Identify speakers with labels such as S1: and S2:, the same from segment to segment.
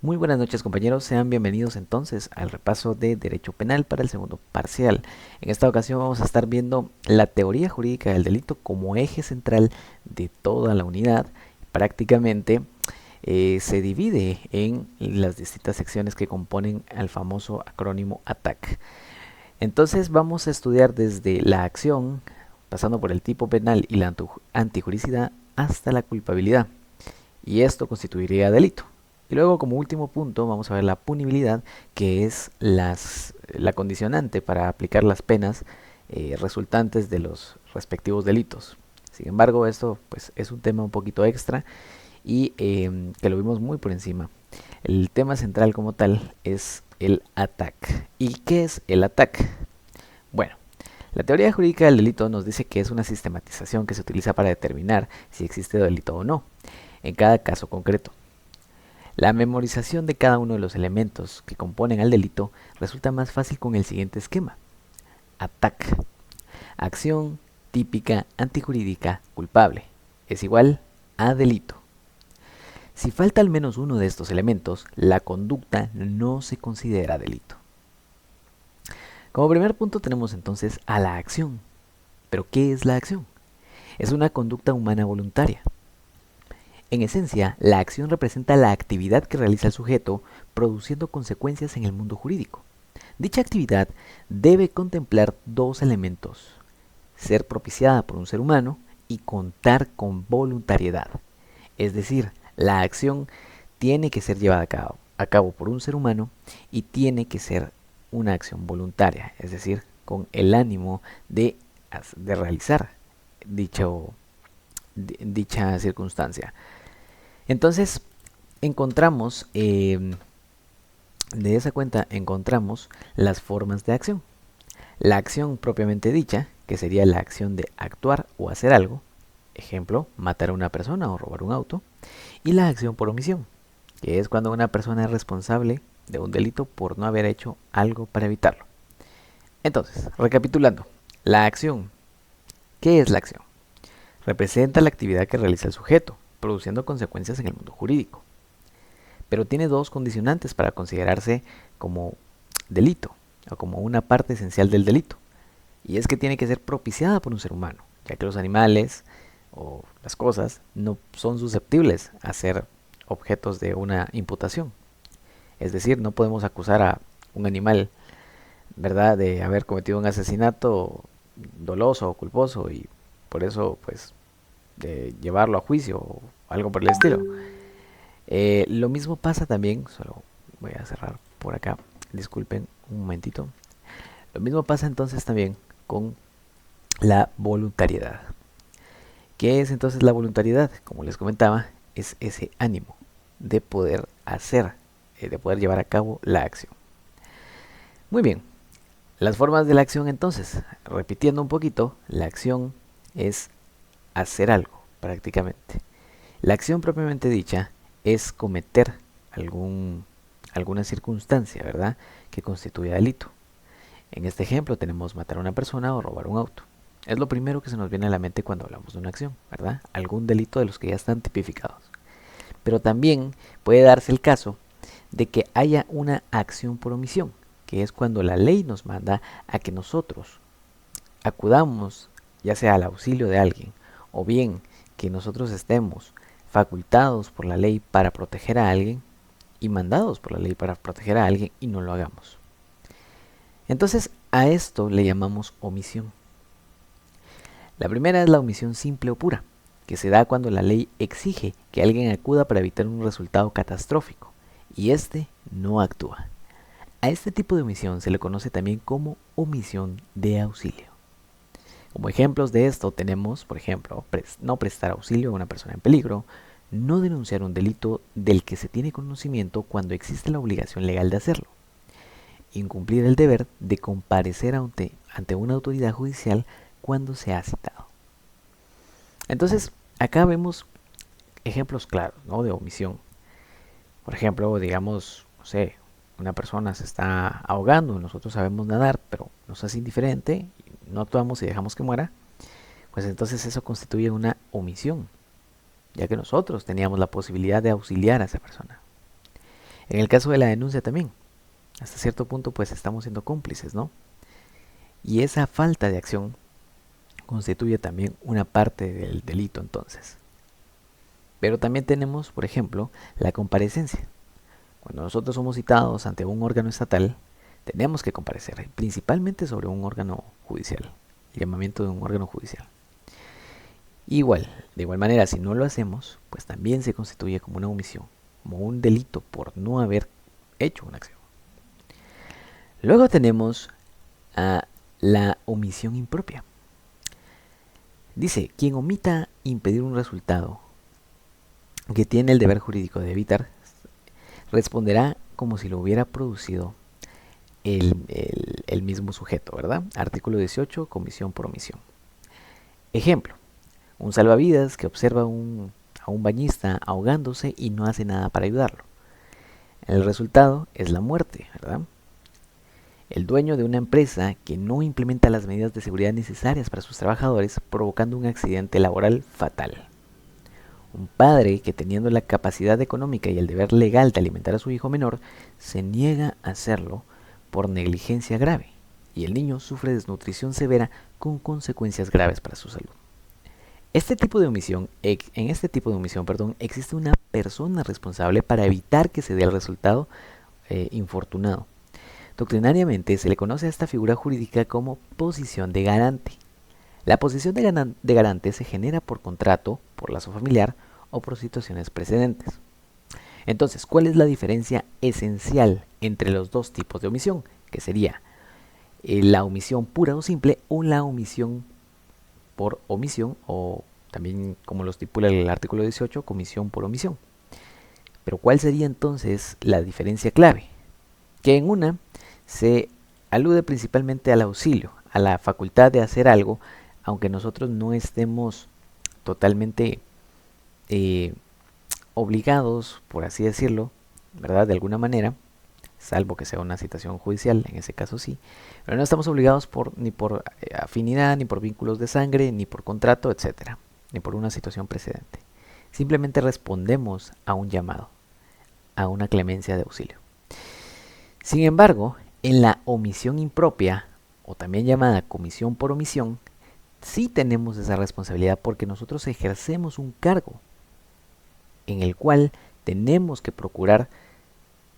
S1: Muy buenas noches compañeros, sean bienvenidos entonces al repaso de Derecho Penal para el segundo parcial. En esta ocasión vamos a estar viendo la teoría jurídica del delito como eje central de toda la unidad. Prácticamente se divide en las distintas secciones que componen al famoso acrónimo ATTAC. Entonces vamos a estudiar desde la acción, pasando por el tipo penal y la antijuricidad hasta la culpabilidad. Y esto constituiría delito. Y luego como último punto vamos a ver la punibilidad, que es la condicionante para aplicar las penas resultantes de los respectivos delitos. Sin embargo, esto pues, es un tema un poquito extra y que lo vimos muy por encima. El tema central como tal es el ATTAC. ¿Y qué es el ATTAC? Bueno, la teoría jurídica del delito nos dice que es una sistematización que se utiliza para determinar si existe delito o no, en cada caso concreto. La memorización de cada uno de los elementos que componen al delito resulta más fácil con el siguiente esquema. ATTAC. Acción típica antijurídica culpable es igual a delito. Si falta al menos uno de estos elementos, la conducta no se considera delito. Como primer punto tenemos entonces a la acción. ¿Pero qué es la acción? Es una conducta humana voluntaria. En esencia, la acción representa la actividad que realiza el sujeto produciendo consecuencias en el mundo jurídico. Dicha actividad debe contemplar dos elementos: ser propiciada por un ser humano y contar con voluntariedad. Es decir, la acción tiene que ser llevada a cabo por un ser humano y tiene que ser una acción voluntaria, es decir, con el ánimo de realizar dicha circunstancia. Entonces, encontramos, de esa cuenta, encontramos las formas de acción. La acción propiamente dicha, que sería la acción de actuar o hacer algo, ejemplo, matar a una persona o robar un auto, y la acción por omisión, que es cuando una persona es responsable de un delito por no haber hecho algo para evitarlo. Entonces, recapitulando, la acción. ¿Qué es la acción? Representa la actividad que realiza el sujeto, produciendo consecuencias en el mundo jurídico. Pero tiene dos condicionantes para considerarse como delito o como una parte esencial del delito. Y es que tiene que ser propiciada por un ser humano, ya que los animales o las cosas no son susceptibles a ser objetos de una imputación. Es decir, no podemos acusar a un animal, ¿verdad?, de haber cometido un asesinato doloso o culposo y por eso, pues, de llevarlo a juicio o algo por el estilo. Lo mismo pasa también, solo voy a cerrar por acá, disculpen un momentito. Lo mismo pasa entonces también con la voluntariedad. ¿Qué es entonces la voluntariedad? Como les comentaba, es ese ánimo de poder hacer, de poder llevar a cabo la acción. Muy bien, las formas de la acción entonces, repitiendo un poquito, la acción es hacer algo prácticamente. La acción propiamente dicha es cometer alguna circunstancia, ¿verdad?, que constituya delito. En este ejemplo tenemos matar a una persona o robar un auto. Es lo primero que se nos viene a la mente cuando hablamos de una acción, ¿verdad? Algún delito de los que ya están tipificados. Pero también puede darse el caso de que haya una acción por omisión, que es cuando la ley nos manda a que nosotros acudamos ya sea al auxilio de alguien o bien que nosotros estemos facultados por la ley para proteger a alguien y mandados por la ley para proteger a alguien y no lo hagamos. Entonces a esto le llamamos omisión. La primera es la omisión simple o pura, que se da cuando la ley exige que alguien acuda para evitar un resultado catastrófico y éste no actúa. A este tipo de omisión se le conoce también como omisión de auxilio. Como ejemplos de esto tenemos, por ejemplo, no prestar auxilio a una persona en peligro, no denunciar un delito del que se tiene conocimiento cuando existe la obligación legal de hacerlo, incumplir el deber de comparecer ante una autoridad judicial cuando se ha citado. Entonces, acá vemos ejemplos claros, ¿no?, de omisión. Por ejemplo, digamos, no sé, una persona se está ahogando, nosotros sabemos nadar, pero nos hace indiferente, no actuamos y dejamos que muera, pues entonces eso constituye una omisión, ya que nosotros teníamos la posibilidad de auxiliar a esa persona. En el caso de la denuncia también, hasta cierto punto pues estamos siendo cómplices, ¿no? Y esa falta de acción constituye también una parte del delito entonces. Pero también tenemos, por ejemplo, la comparecencia. Cuando nosotros somos citados ante un órgano estatal, tenemos que comparecer, principalmente sobre un órgano judicial, el llamamiento de un órgano judicial. Igual, de igual manera, si no lo hacemos, pues también se constituye como una omisión, como un delito por no haber hecho una acción. Luego tenemos a la omisión impropia. Dice, quien omita impedir un resultado que tiene el deber jurídico de evitar, responderá como si lo hubiera producido el mismo sujeto, ¿verdad? Artículo 18, comisión por omisión. Ejemplo, un salvavidas que observa a un bañista ahogándose y no hace nada para ayudarlo. El resultado es la muerte, ¿verdad? El dueño de una empresa que no implementa las medidas de seguridad necesarias para sus trabajadores, provocando un accidente laboral fatal. Un padre que, teniendo la capacidad económica y el deber legal de alimentar a su hijo menor, se niega a hacerlo por negligencia grave, y el niño sufre desnutrición severa con consecuencias graves para su salud. En este tipo de omisión, existe una persona responsable para evitar que se dé el resultado infortunado. Doctrinariamente se le conoce a esta figura jurídica como posición de garante. La posición de garante se genera por contrato, por lazo familiar o por situaciones precedentes. Entonces, ¿cuál es la diferencia esencial entre los dos tipos de omisión? Que sería la omisión pura o simple o la omisión por omisión, o también como lo estipula el artículo 18, comisión por omisión. Pero ¿cuál sería entonces la diferencia clave? Que en una se alude principalmente al auxilio, a la facultad de hacer algo, aunque nosotros no estemos totalmente obligados, por así decirlo, ¿verdad? De alguna manera, salvo que sea una citación judicial, en ese caso sí, pero no estamos obligados ni por afinidad, ni por vínculos de sangre, ni por contrato, etcétera, ni por una situación precedente. Simplemente respondemos a un llamado, a una clemencia de auxilio. Sin embargo, en la omisión impropia, o también llamada comisión por omisión, sí tenemos esa responsabilidad porque nosotros ejercemos un cargo en el cual tenemos que procurar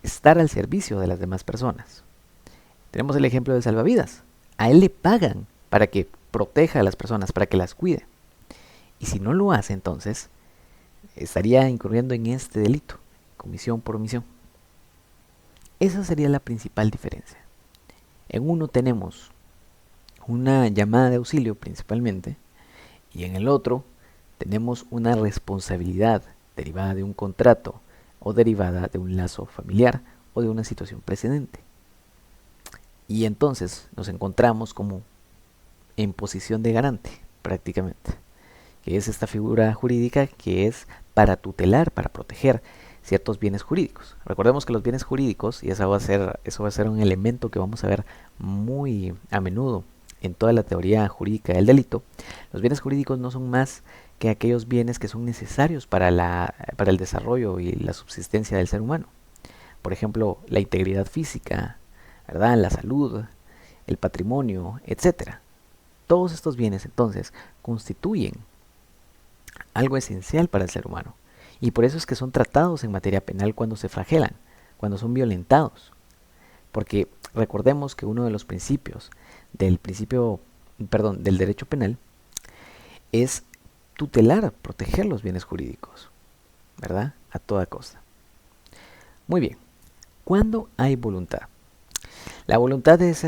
S1: estar al servicio de las demás personas. Tenemos el ejemplo del salvavidas. A él le pagan para que proteja a las personas, para que las cuide. Y si no lo hace, entonces estaría incurriendo en este delito, comisión por omisión. Esa sería la principal diferencia. En uno tenemos una llamada de auxilio principalmente, y en el otro tenemos una responsabilidad derivada de un contrato o derivada de un lazo familiar o de una situación precedente. Y entonces nos encontramos como en posición de garante, prácticamente, que es esta figura jurídica que es para tutelar, para proteger ciertos bienes jurídicos. Recordemos que los bienes jurídicos, y eso va a ser un elemento que vamos a ver muy a menudo en toda la teoría jurídica del delito, los bienes jurídicos no son más que aquellos bienes que son necesarios para el desarrollo y la subsistencia del ser humano. Por ejemplo, la integridad física, ¿verdad? La salud, el patrimonio, etcétera. Todos estos bienes entonces constituyen algo esencial para el ser humano. Y por eso es que son tratados en materia penal cuando se flagelan, cuando son violentados. Porque recordemos que uno de los principios del derecho penal es tutelar, proteger los bienes jurídicos, ¿verdad? A toda costa. Muy bien. ¿Cuándo hay voluntad? La voluntad es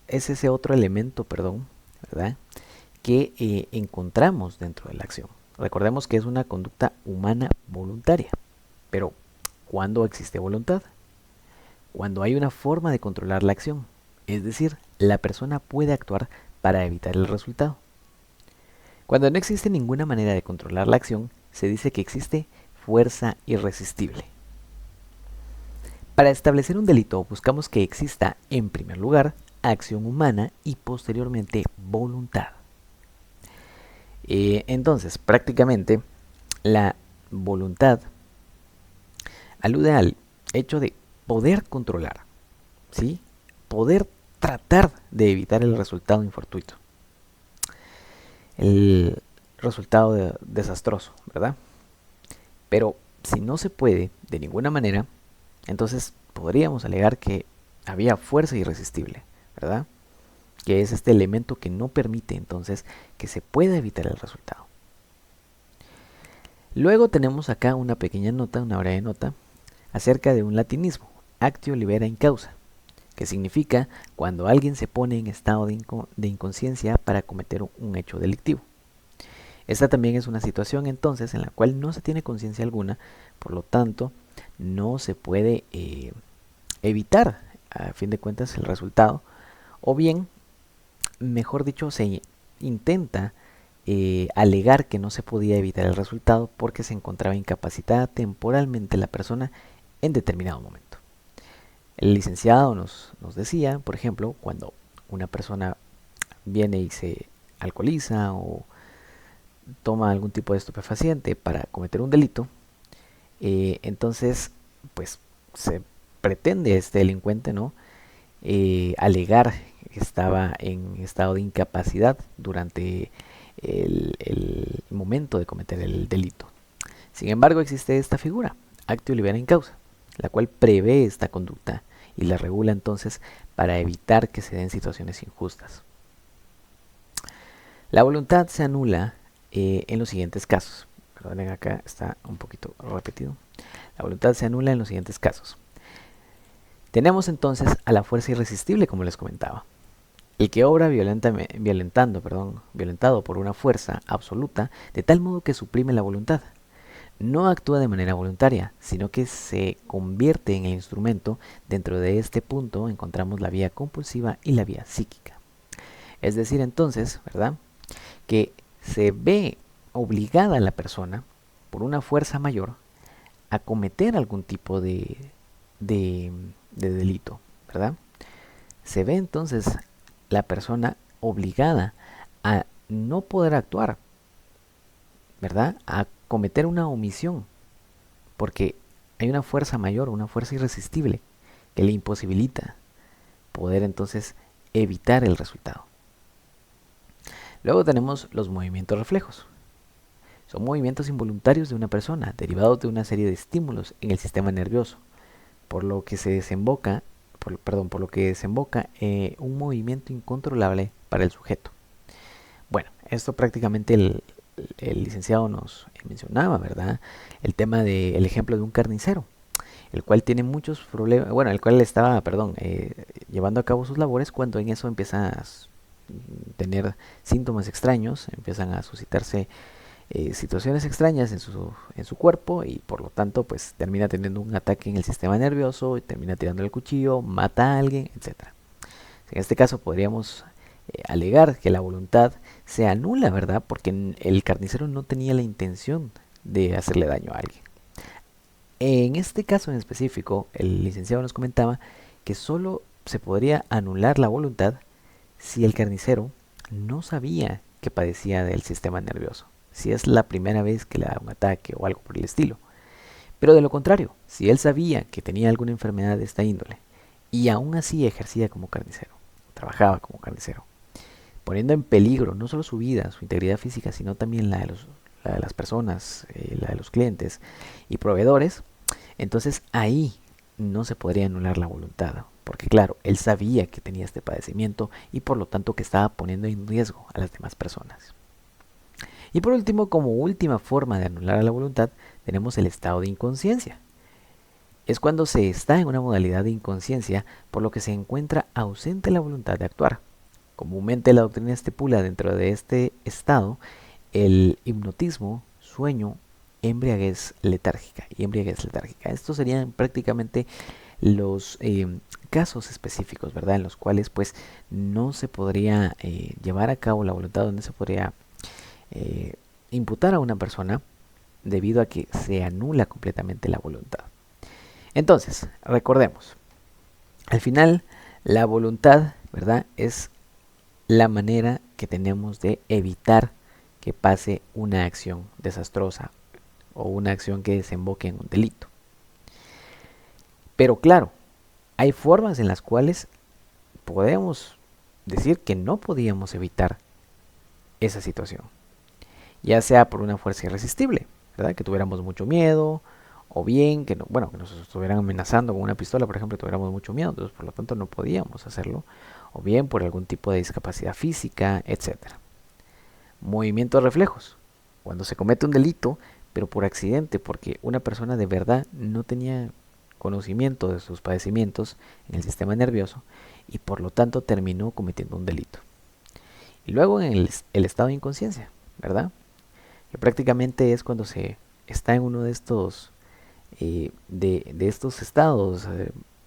S1: ese otro elemento, ¿verdad? Que encontramos dentro de la acción. Recordemos que es una conducta humana voluntaria. Pero, ¿cuándo existe voluntad? Cuando hay una forma de controlar la acción. Es decir, la persona puede actuar para evitar el resultado. Cuando no existe ninguna manera de controlar la acción, se dice que existe fuerza irresistible. Para establecer un delito buscamos que exista, en primer lugar, acción humana y posteriormente voluntad. Entonces, prácticamente, la voluntad alude al hecho de poder controlar, ¿sí? Poder tratar de evitar el resultado infortuito, el resultado desastroso, ¿verdad? Pero si no se puede de ninguna manera, entonces podríamos alegar que había fuerza irresistible, ¿verdad? Que es este elemento que no permite entonces que se pueda evitar el resultado. Luego tenemos acá una pequeña nota, una breve nota, acerca de un latinismo, actio libera in causa, que significa cuando alguien se pone en estado de inconsciencia para cometer un hecho delictivo. Esta también es una situación entonces en la cual no se tiene conciencia alguna, por lo tanto no se puede evitar a fin de cuentas el resultado, o bien, mejor dicho, se intenta alegar que no se podía evitar el resultado porque se encontraba incapacitada temporalmente la persona en determinado momento. El licenciado nos decía, por ejemplo, cuando una persona viene y se alcoholiza o toma algún tipo de estupefaciente para cometer un delito, entonces pues se pretende este delincuente, ¿no? Alegar que estaba en estado de incapacidad durante el momento de cometer el delito. Sin embargo, existe esta figura, actio libera in causa, la cual prevé esta conducta y la regula entonces para evitar que se den situaciones injustas. La voluntad se anula en los siguientes casos. Perdonen, acá está un poquito repetido. La voluntad se anula en los siguientes casos. Tenemos entonces a la fuerza irresistible, como les comentaba. El que obra violentado por una fuerza absoluta, de tal modo que suprime la voluntad. No actúa de manera voluntaria, sino que se convierte en el instrumento. Dentro de este punto encontramos la vía compulsiva y la vía psíquica. Es decir, entonces, ¿verdad?, que se ve obligada la persona por una fuerza mayor a cometer algún tipo de delito, ¿verdad? Se ve entonces la persona obligada a no poder actuar, ¿verdad? A cometer una omisión, porque hay una fuerza mayor, una fuerza irresistible que le imposibilita poder entonces evitar el resultado. Luego tenemos los movimientos reflejos. Son movimientos involuntarios de una persona, derivados de una serie de estímulos en el sistema nervioso, por lo que desemboca un movimiento incontrolable para el sujeto. Bueno, esto prácticamente el licenciado nos mencionaba, ¿verdad? El tema del ejemplo de un carnicero, el cual tiene muchos problemas, bueno, el cual estaba, llevando a cabo sus labores cuando en eso empieza a tener síntomas extraños, empiezan a suscitarse situaciones extrañas en su cuerpo y por lo tanto pues termina teniendo un ataque en el sistema nervioso y termina tirando el cuchillo, mata a alguien, etc. En este caso podríamos alegar que la voluntad se anula, ¿verdad? Porque el carnicero no tenía la intención de hacerle daño a alguien. En este caso en específico, el licenciado nos comentaba que solo se podría anular la voluntad si el carnicero no sabía que padecía del sistema nervioso, si es la primera vez que le da un ataque o algo por el estilo. Pero de lo contrario, si él sabía que tenía alguna enfermedad de esta índole y aún así ejercía como carnicero, trabajaba como carnicero, poniendo en peligro no solo su vida, su integridad física, sino también la de las personas, la de los clientes y proveedores, entonces ahí no se podría anular la voluntad, porque claro, él sabía que tenía este padecimiento y por lo tanto que estaba poniendo en riesgo a las demás personas. Y por último, como última forma de anular a la voluntad, tenemos el estado de inconsciencia. Es cuando se está en una modalidad de inconsciencia, por lo que se encuentra ausente la voluntad de actuar. Comúnmente la doctrina estipula dentro de este estado el hipnotismo, sueño, embriaguez letárgica y embriaguez letárgica. Estos serían prácticamente los casos específicos, ¿verdad? En los cuales pues no se podría llevar a cabo la voluntad, donde se podría imputar a una persona debido a que se anula completamente la voluntad. Entonces, recordemos, al final la voluntad, ¿verdad?, es la manera que tenemos de evitar que pase una acción desastrosa o una acción que desemboque en un delito. Pero claro, hay formas en las cuales podemos decir que no podíamos evitar esa situación, ya sea por una fuerza irresistible, ¿verdad? Que tuviéramos mucho miedo, o bien que, no, bueno, que nos estuvieran amenazando con una pistola, por ejemplo, tuviéramos mucho miedo, entonces por lo tanto no podíamos hacerlo, o bien por algún tipo de discapacidad física, etcétera. Movimiento de reflejos. Cuando se comete un delito, pero por accidente, porque una persona de verdad no tenía conocimiento de sus padecimientos en el sistema nervioso y por lo tanto terminó cometiendo un delito. Y luego en el estado de inconsciencia, ¿verdad? Que prácticamente es cuando se está en uno de estos, de estos estados,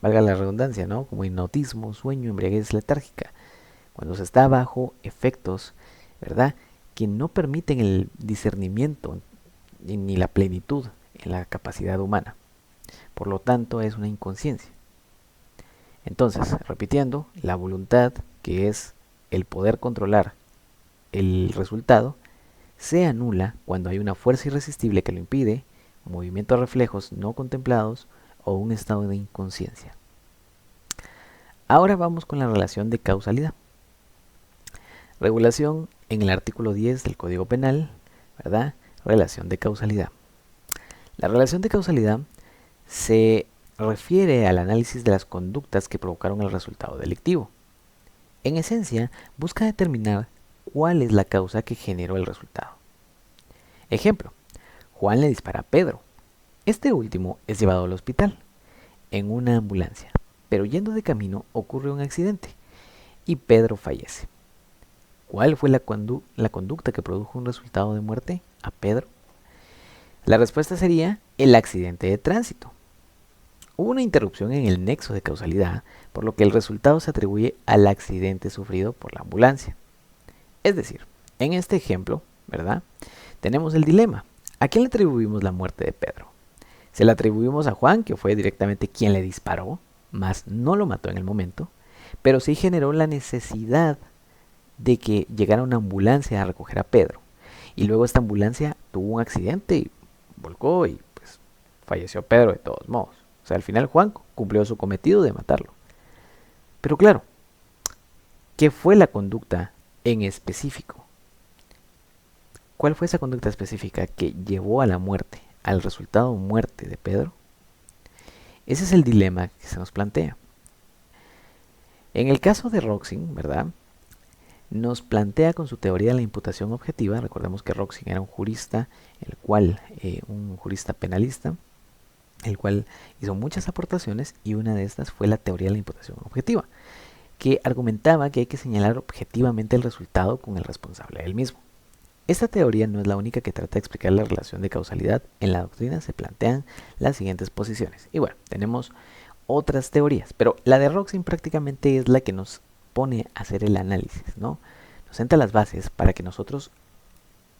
S1: valga la redundancia, ¿no? Como hipnotismo, sueño, embriaguez letárgica, cuando se está bajo efectos, ¿verdad? Que no permiten el discernimiento ni la plenitud en la capacidad humana. Por lo tanto, es una inconsciencia. Entonces, repitiendo, la voluntad, que es el poder controlar el resultado, se anula cuando hay una fuerza irresistible que lo impide, movimientos reflejos no contemplados o un estado de inconsciencia. Ahora vamos con la relación de causalidad. Regulación en el artículo 10 del Código Penal, ¿verdad? Relación de causalidad. La relación de causalidad se refiere al análisis de las conductas que provocaron el resultado delictivo. En esencia, busca determinar cuál es la causa que generó el resultado. Ejemplo, Juan le dispara a Pedro. Este último es llevado al hospital en una ambulancia, pero yendo de camino ocurre un accidente y Pedro fallece. ¿Cuál fue la conducta que produjo un resultado de muerte a Pedro? La respuesta sería el accidente de tránsito. Hubo una interrupción en el nexo de causalidad, por lo que el resultado se atribuye al accidente sufrido por la ambulancia. Es decir, en este ejemplo, ¿verdad? Tenemos el dilema. ¿A quién le atribuimos la muerte de Pedro? Se la atribuimos a Juan, que fue directamente quien le disparó, mas no lo mató en el momento, pero sí generó la necesidad de que llegara una ambulancia a recoger a Pedro. Y luego esta ambulancia tuvo un accidente y volcó y pues falleció Pedro de todos modos. O sea, al final Juan cumplió su cometido de matarlo. Pero claro, ¿qué fue la conducta en específico? ¿Cuál fue esa conducta específica que llevó a la muerte, al resultado muerte de Pedro? Ese es el dilema que se nos plantea. En el caso de Roxin, ¿verdad? Nos plantea con su teoría de la imputación objetiva. Recordemos que Roxin era un jurista, un jurista penalista, el cual hizo muchas aportaciones y una de estas fue la teoría de la imputación objetiva, que argumentaba que hay que señalar objetivamente el resultado con el responsable del mismo. Esta teoría no es la única que trata de explicar la relación de causalidad. En la doctrina se plantean las siguientes posiciones. Y bueno, tenemos otras teorías, pero la de Roxin prácticamente es la que nos pone a hacer el análisis, ¿no? Nos senta las bases para que nosotros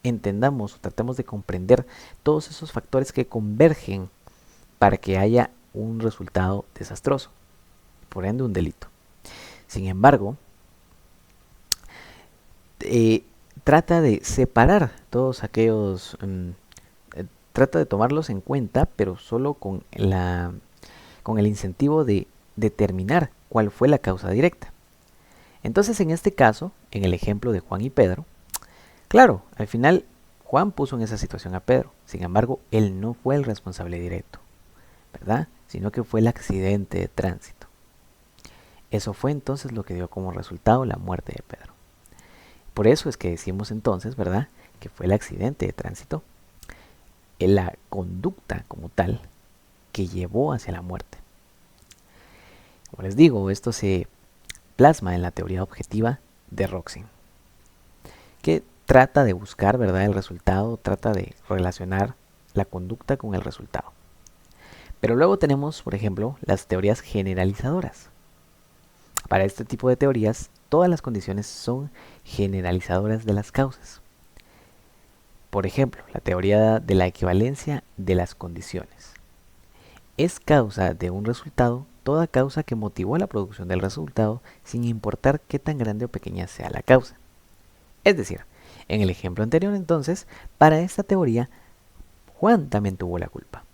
S1: entendamos o tratemos de comprender todos esos factores que convergen para que haya un resultado desastroso, por ende un delito. Sin embargo, trata de separar todos aquellos, trata de tomarlos en cuenta, pero solo con el incentivo de determinar cuál fue la causa directa. Entonces, en este caso, en el ejemplo de Juan y Pedro, claro, al final Juan puso en esa situación a Pedro. Sin embargo, él no fue el responsable directo, ¿verdad? Sino que fue el accidente de tránsito. Eso fue entonces lo que dio como resultado la muerte de Pedro. Por eso es que decimos entonces, ¿verdad?, que fue el accidente de tránsito, la conducta como tal que llevó hacia la muerte. Como les digo, esto se plasma en la teoría objetiva de Roxin, que trata de buscar, ¿verdad?, el resultado, trata de relacionar la conducta con el resultado. Pero luego tenemos, por ejemplo, las teorías generalizadoras. Para este tipo de teorías, todas las condiciones son generalizadoras de las causas. Por ejemplo, la teoría de la equivalencia de las condiciones. Es causa de un resultado toda causa que motivó la producción del resultado, sin importar qué tan grande o pequeña sea la causa. Es decir, en el ejemplo anterior entonces, para esta teoría, Juan también tuvo la culpa.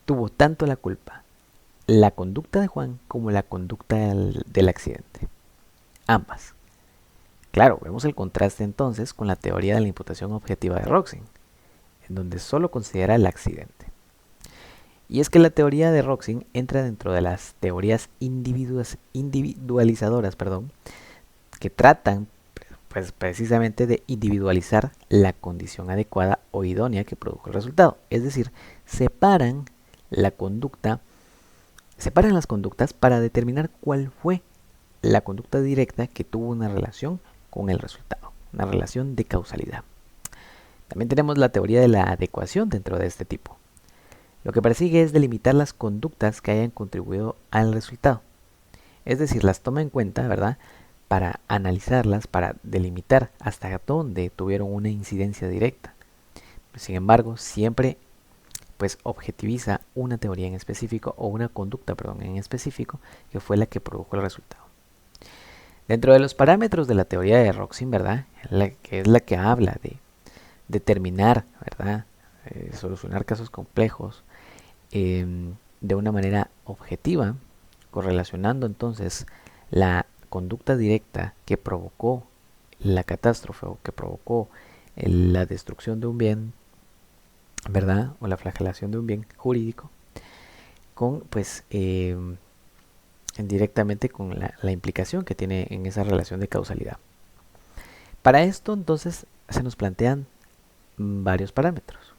S1: Tuvo tanto la culpa la conducta de Juan como la conducta del accidente. Ambas. Claro, vemos el contraste entonces con la teoría de la imputación objetiva de Roxin, en donde solo considera el accidente. Y es que la teoría de Roxin entra dentro de las teorías individualizadoras, que tratan pues, precisamente de individualizar la condición adecuada o idónea que produjo el resultado. Es decir, separan las conductas para determinar cuál fue la conducta directa que tuvo una relación con el resultado, una relación de causalidad. También tenemos la teoría de la adecuación dentro de este tipo. Lo que persigue es delimitar las conductas que hayan contribuido al resultado. Es decir, las toma en cuenta, ¿verdad?, para analizarlas, para delimitar hasta dónde tuvieron una incidencia directa. Sin embargo, siempre pues objetiviza una teoría en específico o una conducta, en específico, que fue la que produjo el resultado. Dentro de los parámetros de la teoría de Roxin, ¿verdad?, que es la que habla de determinar, ¿verdad?, solucionar casos complejos de una manera objetiva, correlacionando entonces la conducta directa que provocó la catástrofe o que provocó la destrucción de un bien, ¿verdad?, o la flagelación de un bien jurídico, con pues directamente con la implicación que tiene en esa relación de causalidad. Para esto entonces se nos plantean varios parámetros.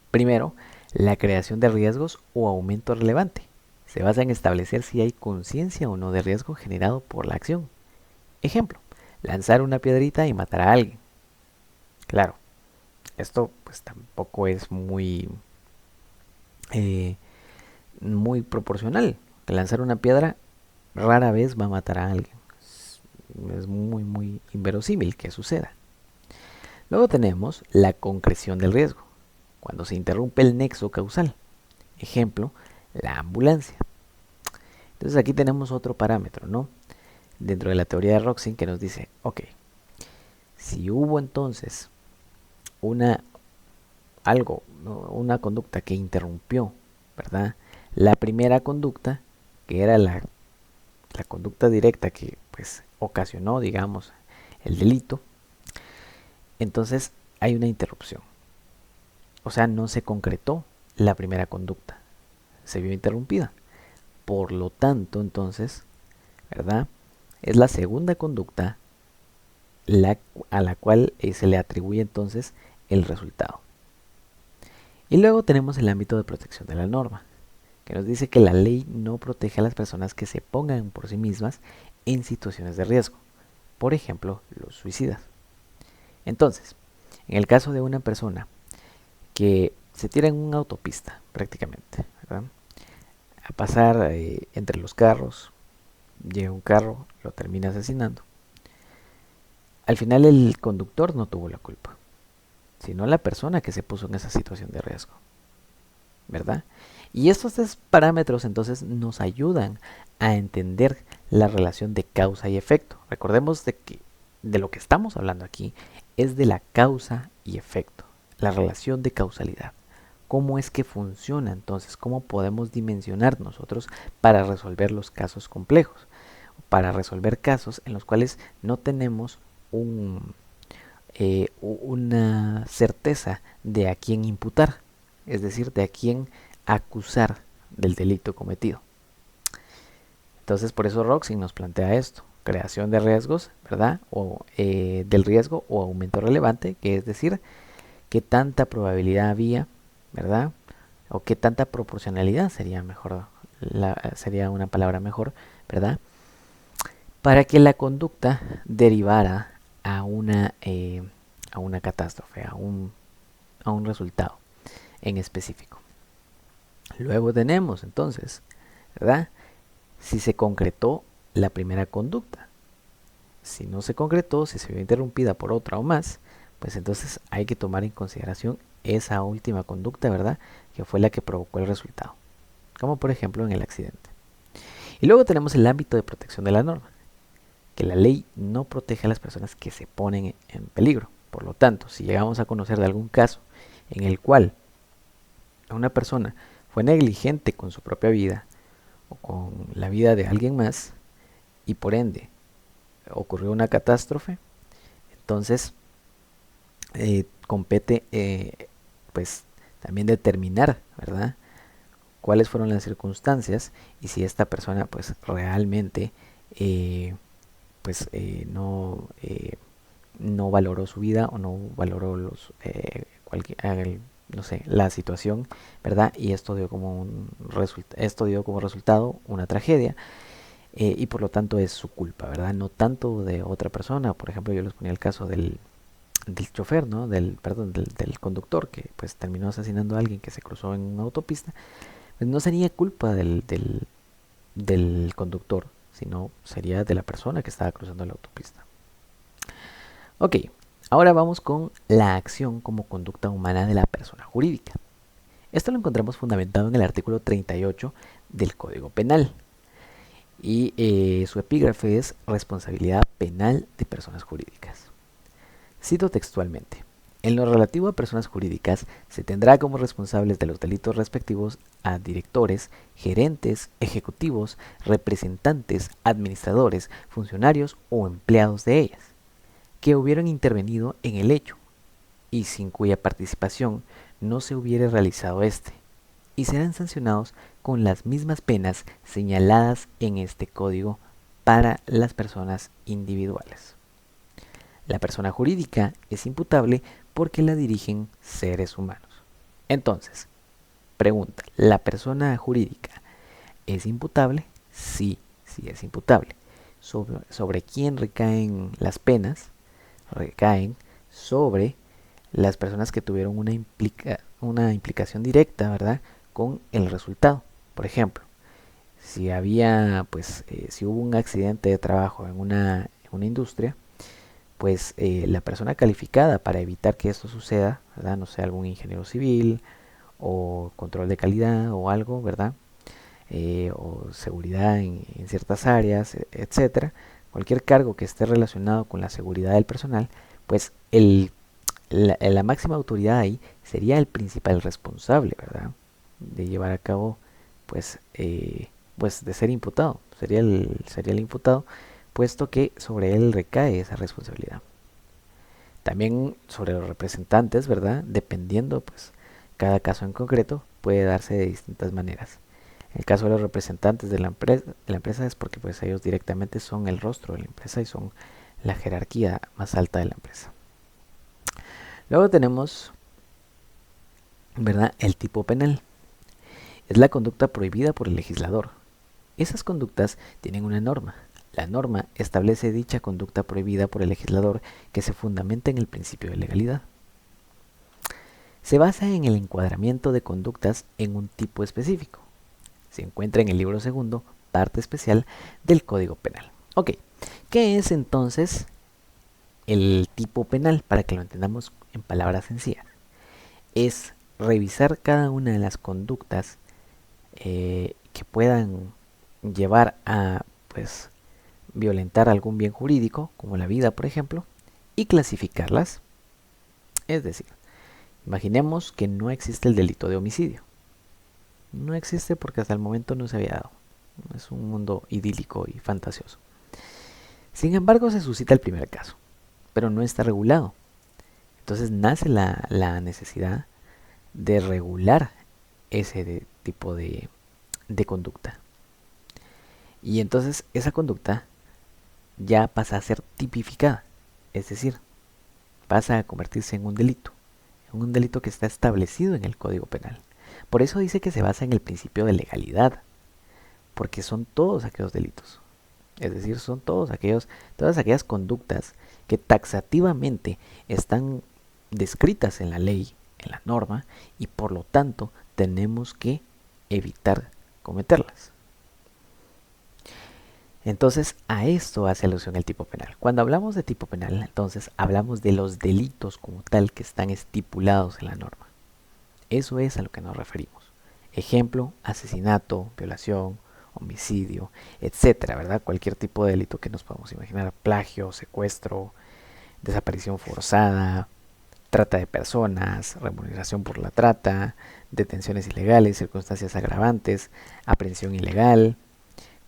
S1: Primero, la creación de riesgos o aumento relevante. Se basa en establecer si hay conciencia o no de riesgo generado por la acción. Ejemplo, lanzar una piedrita y matar a alguien. Claro, esto pues tampoco es muy proporcional. Que lanzar una piedra rara vez va a matar a alguien. Es muy inverosímil que suceda. Luego tenemos la concreción del riesgo, cuando se interrumpe el nexo causal. Ejemplo, la ambulancia. Entonces aquí tenemos otro parámetro, ¿no?, dentro de la teoría de Roxin, que nos dice, ok, si hubo entonces una conducta que interrumpió, ¿verdad?, la primera conducta, que era la conducta directa que pues ocasionó, digamos, el delito, entonces hay una interrupción. O sea, no se concretó la primera conducta, se vio interrumpida. Por lo tanto, entonces, ¿verdad?, es la segunda conducta a la cual se le atribuye entonces el resultado. Y luego tenemos el ámbito de protección de la norma, que nos dice que la ley no protege a las personas que se pongan por sí mismas en situaciones de riesgo, por ejemplo, los suicidas. Entonces, en el caso de una persona que se tira en una autopista, prácticamente, ¿verdad?, a pasar entre los carros, llega un carro, lo termina asesinando. Al final el conductor no tuvo la culpa, sino la persona que se puso en esa situación de riesgo, ¿verdad? Y estos tres parámetros entonces nos ayudan a entender la relación de causa y efecto. Recordemos que de lo que estamos hablando aquí es de la causa y efecto, la relación de causalidad. ¿Cómo es que funciona entonces? ¿Cómo podemos dimensionar nosotros para resolver los casos complejos? Para resolver casos en los cuales no tenemos una certeza de a quién imputar, es decir, de a quién acusar del delito cometido. Entonces, por eso Roxin nos plantea esto: creación de riesgos, ¿verdad?, o del riesgo o aumento relevante, que es decir, qué tanta probabilidad había, ¿verdad?, o qué tanta proporcionalidad sería mejor, sería una palabra mejor, ¿verdad?, para que la conducta derivara a una catástrofe, a un resultado en específico. Luego tenemos entonces, ¿verdad?, si se concretó la primera conducta. Si no se concretó, si se vio interrumpida por otra o más, pues entonces hay que tomar en consideración esa última conducta, ¿verdad?, que fue la que provocó el resultado, como por ejemplo en el accidente. Y luego tenemos el ámbito de protección de la norma, que la ley no protege a las personas que se ponen en peligro. Por lo tanto, si llegamos a conocer de algún caso en el cual una persona fue negligente con su propia vida o con la vida de alguien más y por ende ocurrió una catástrofe, entonces compete pues también determinar, ¿verdad?, cuáles fueron las circunstancias y si esta persona pues realmente pues no valoró su vida o no valoró no sé, la situación, ¿verdad? Y esto dio como esto dio como resultado una tragedia, y por lo tanto es su culpa, ¿verdad? No tanto de otra persona. Por ejemplo, yo les ponía el caso del chofer, ¿no? Perdón, del conductor que pues terminó asesinando a alguien que se cruzó en una autopista. Pues no sería culpa del conductor, sino sería de la persona que estaba cruzando la autopista. Ok, ahora vamos con la acción como conducta humana de la persona jurídica. Esto lo encontramos fundamentado en el artículo 38 del Código Penal. Y su epígrafe es responsabilidad penal de personas jurídicas. Cito textualmente: en lo relativo a personas jurídicas, se tendrá como responsables de los delitos respectivos a directores, gerentes, ejecutivos, representantes, administradores, funcionarios o empleados de ellas, que hubieran intervenido en el hecho y sin cuya participación no se hubiere realizado este, y serán sancionados con las mismas penas señaladas en este código para las personas individuales. La persona jurídica es imputable porque la dirigen seres humanos. Entonces, pregunta, ¿la persona jurídica es imputable? Sí, sí es imputable. ¿Sobre quién recaen las penas? Recaen sobre las personas que tuvieron una implicación directa, ¿verdad?, con el resultado. Por ejemplo, si hubo un accidente de trabajo en una industria, pues la persona calificada para evitar que esto suceda, ¿verdad?, no sé, algún ingeniero civil o control de calidad o algo, ¿verdad?, o seguridad en ciertas áreas, etcétera, cualquier cargo que esté relacionado con la seguridad del personal, pues la máxima autoridad ahí sería el principal responsable, ¿verdad?, de llevar a cabo, pues de ser imputado, sería el imputado, puesto que sobre él recae esa responsabilidad. También sobre los representantes, ¿verdad?, dependiendo, pues cada caso en concreto puede darse de distintas maneras. En el caso de los representantes de la empresa es porque pues ellos directamente son el rostro de la empresa y son la jerarquía más alta de la empresa. Luego tenemos, ¿verdad?, el tipo penal. Es la conducta prohibida por el legislador. Esas conductas tienen una norma. La norma establece dicha conducta prohibida por el legislador, que se fundamenta en el principio de legalidad. Se basa en el encuadramiento de conductas en un tipo específico. Se encuentra en el libro segundo, parte especial del Código Penal. Ok, ¿qué es entonces el tipo penal? Para que lo entendamos en palabras sencillas. Es revisar cada una de las conductas que puedan llevar a, pues, violentar algún bien jurídico, como la vida, por ejemplo, y clasificarlas. Es decir, imaginemos que no existe el delito de homicidio. No existe porque hasta el momento no se había dado. Es un mundo idílico y fantasioso. Sin embargo, se suscita el primer caso, pero no está regulado. Entonces nace la necesidad de regular ese tipo de conducta. Y entonces esa conducta ya pasa a ser tipificada, es decir, pasa a convertirse en un delito que está establecido en el Código Penal. Por eso dice que se basa en el principio de legalidad, porque son todos aquellos delitos, es decir, son todas aquellas conductas que taxativamente están descritas en la ley, en la norma, y por lo tanto tenemos que evitar cometerlas. Entonces, a esto hace alusión el tipo penal. Cuando hablamos de tipo penal, entonces hablamos de los delitos como tal que están estipulados en la norma. Eso es a lo que nos referimos. Ejemplo, asesinato, violación, homicidio, etcétera, ¿verdad? Cualquier tipo de delito que nos podamos imaginar: plagio, secuestro, desaparición forzada, trata de personas, remuneración por la trata, detenciones ilegales, circunstancias agravantes, aprehensión ilegal,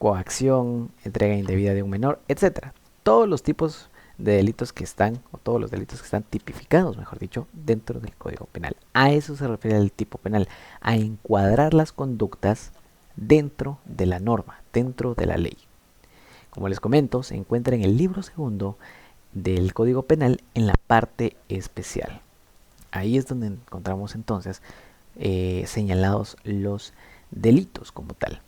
S1: coacción, entrega indebida de un menor, etcétera. Todos los tipos de delitos que están, o todos los delitos que están tipificados, mejor dicho, dentro del Código Penal. A eso se refiere el tipo penal, a encuadrar las conductas dentro de la norma, dentro de la ley. Como les comento, se encuentra en el libro segundo del Código Penal en la parte especial. Ahí es donde encontramos entonces señalados los delitos como tal.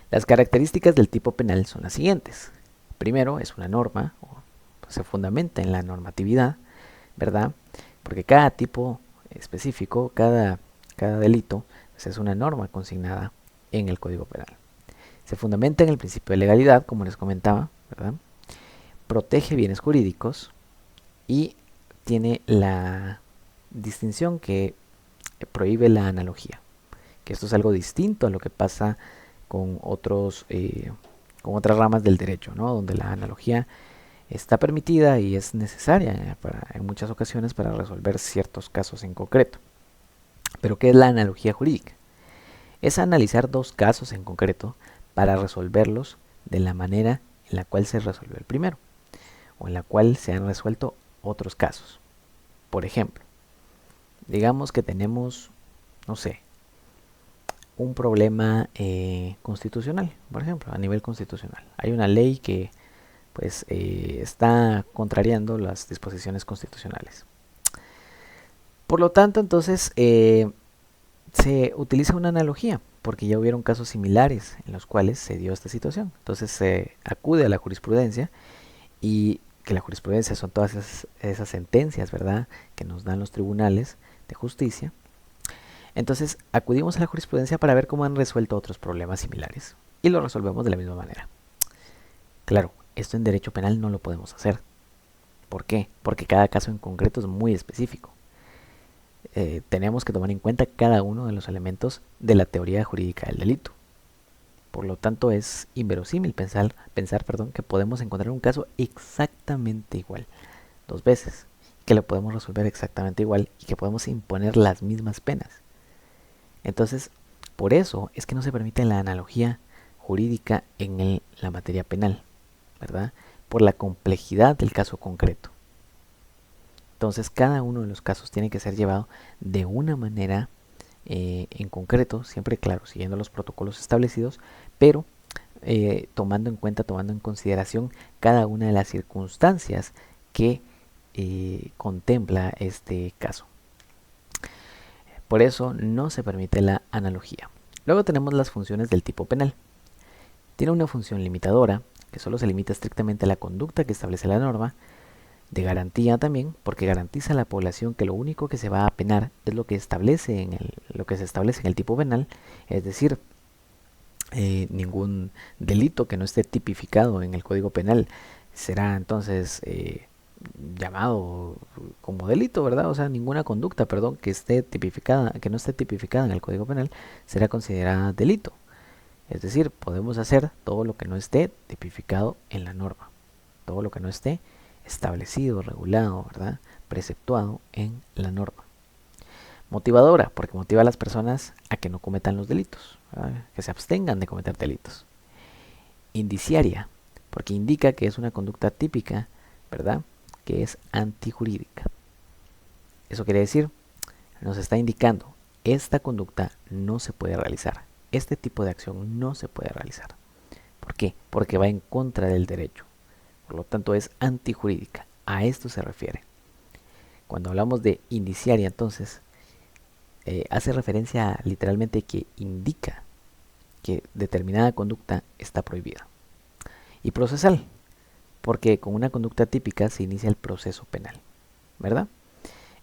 S1: Las características del tipo penal son las siguientes. Primero, es una norma, se fundamenta en la normatividad, ¿verdad? Porque cada tipo específico, cada delito, pues es una norma consignada en el Código Penal. Se fundamenta en el principio de legalidad, como les comentaba, ¿verdad? Protege bienes jurídicos y tiene la distinción que prohíbe la analogía, que esto es algo distinto a lo que pasa con otras ramas del derecho, ¿no? Donde la analogía está permitida y es necesaria en muchas ocasiones para resolver ciertos casos en concreto. Pero ¿qué es la analogía jurídica? Es analizar dos casos en concreto para resolverlos de la manera en la cual se resolvió el primero, o en la cual se han resuelto otros casos. Por ejemplo, digamos que tenemos, no sé, un problema constitucional, por ejemplo, a nivel constitucional. Hay una ley que pues está contrariando las disposiciones constitucionales. Por lo tanto, entonces se utiliza una analogía, porque ya hubieron casos similares en los cuales se dio esta situación. Entonces se acude a la jurisprudencia, y que la jurisprudencia son todas esas sentencias, ¿verdad?, que nos dan los tribunales de justicia. Entonces acudimos a la jurisprudencia para ver cómo han resuelto otros problemas similares y lo resolvemos de la misma manera. Claro, esto en derecho penal no lo podemos hacer. ¿Por qué? Porque cada caso en concreto es muy específico. Tenemos que tomar en cuenta cada uno de los elementos de la teoría jurídica del delito. Por lo tanto, es inverosímil pensar que podemos encontrar un caso exactamente igual dos veces, que lo podemos resolver exactamente igual y que podemos imponer las mismas penas. Entonces, por eso es que no se permite la analogía jurídica en la materia penal, ¿verdad? Por la complejidad del caso concreto. Entonces, cada uno de los casos tiene que ser llevado de una manera en concreto, siempre claro, siguiendo los protocolos establecidos, pero tomando en consideración cada una de las circunstancias que contempla este caso. Por eso no se permite la analogía. Luego tenemos las funciones del tipo penal. Tiene una función limitadora, que solo se limita estrictamente a la conducta que establece la norma, de garantía también, porque garantiza a la población que lo único que se va a penar es lo que se establece en el tipo penal, es decir, ningún delito que no esté tipificado en el Código Penal será entonces llamado como delito, ¿verdad? O sea, ninguna conducta, perdón, que no esté tipificada en el Código Penal será considerada delito. Es decir, podemos hacer todo lo que no esté tipificado en la norma, todo lo que no esté establecido, regulado, ¿verdad?, preceptuado en la norma. Motivadora, porque motiva a las personas a que no cometan los delitos, ¿verdad?, que se abstengan de cometer delitos. Indiciaria, porque indica que es una conducta típica, ¿verdad?, que es antijurídica. Eso quiere decir, nos está indicando, esta conducta no se puede realizar, este tipo de acción no se puede realizar. ¿Por qué? Porque va en contra del derecho. Por lo tanto, es antijurídica. A esto se refiere. Cuando hablamos de indiciaria, entonces, hace referencia literalmente que indica que determinada conducta está prohibida. Y procesal, porque con una conducta típica se inicia el proceso penal, ¿verdad?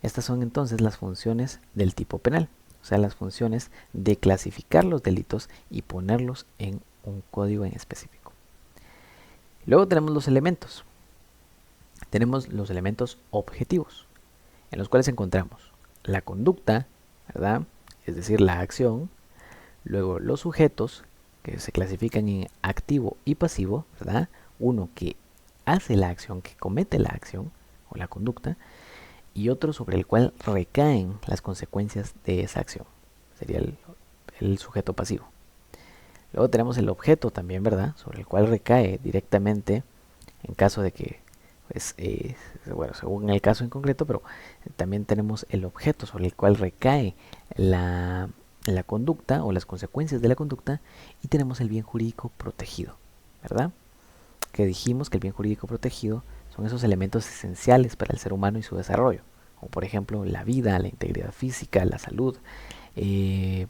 S1: Estas son entonces las funciones del tipo penal, o sea, las funciones de clasificar los delitos y ponerlos en un código en específico. Luego tenemos los elementos. Tenemos los elementos objetivos, en los cuales encontramos la conducta, ¿verdad?, es decir, la acción. Luego los sujetos, que se clasifican en activo y pasivo, ¿verdad? Uno que hace la acción, que comete la acción o la conducta, y otro sobre el cual recaen las consecuencias de esa acción. Sería el sujeto pasivo. Luego tenemos el objeto también, ¿verdad? Sobre el cual recae directamente en caso de que, pues, bueno, según el caso en concreto, pero también tenemos el objeto sobre el cual recae la conducta o las consecuencias de la conducta, y tenemos el bien jurídico protegido, ¿verdad? Que dijimos que el bien jurídico protegido son esos elementos esenciales para el ser humano y su desarrollo, como por ejemplo la vida, la integridad física, la salud,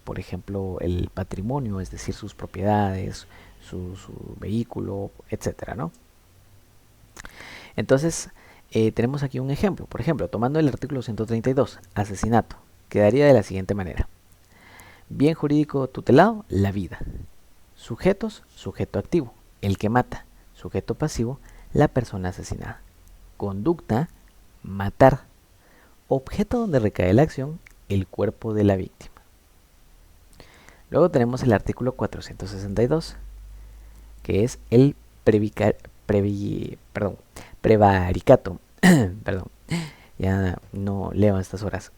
S1: por ejemplo el patrimonio, es decir, sus propiedades, su vehículo, etcétera, ¿no? Entonces, tenemos aquí un ejemplo. Por ejemplo, tomando el artículo 132, asesinato, quedaría de la siguiente manera. Bien jurídico tutelado, la vida. Sujetos, sujeto activo, el que mata. Sujeto pasivo, la persona asesinada. Conducta, matar. Objeto donde recae la acción, el cuerpo de la víctima. Luego tenemos el artículo 462, que es el prevaricato. Perdón, ya no leo a estas horas.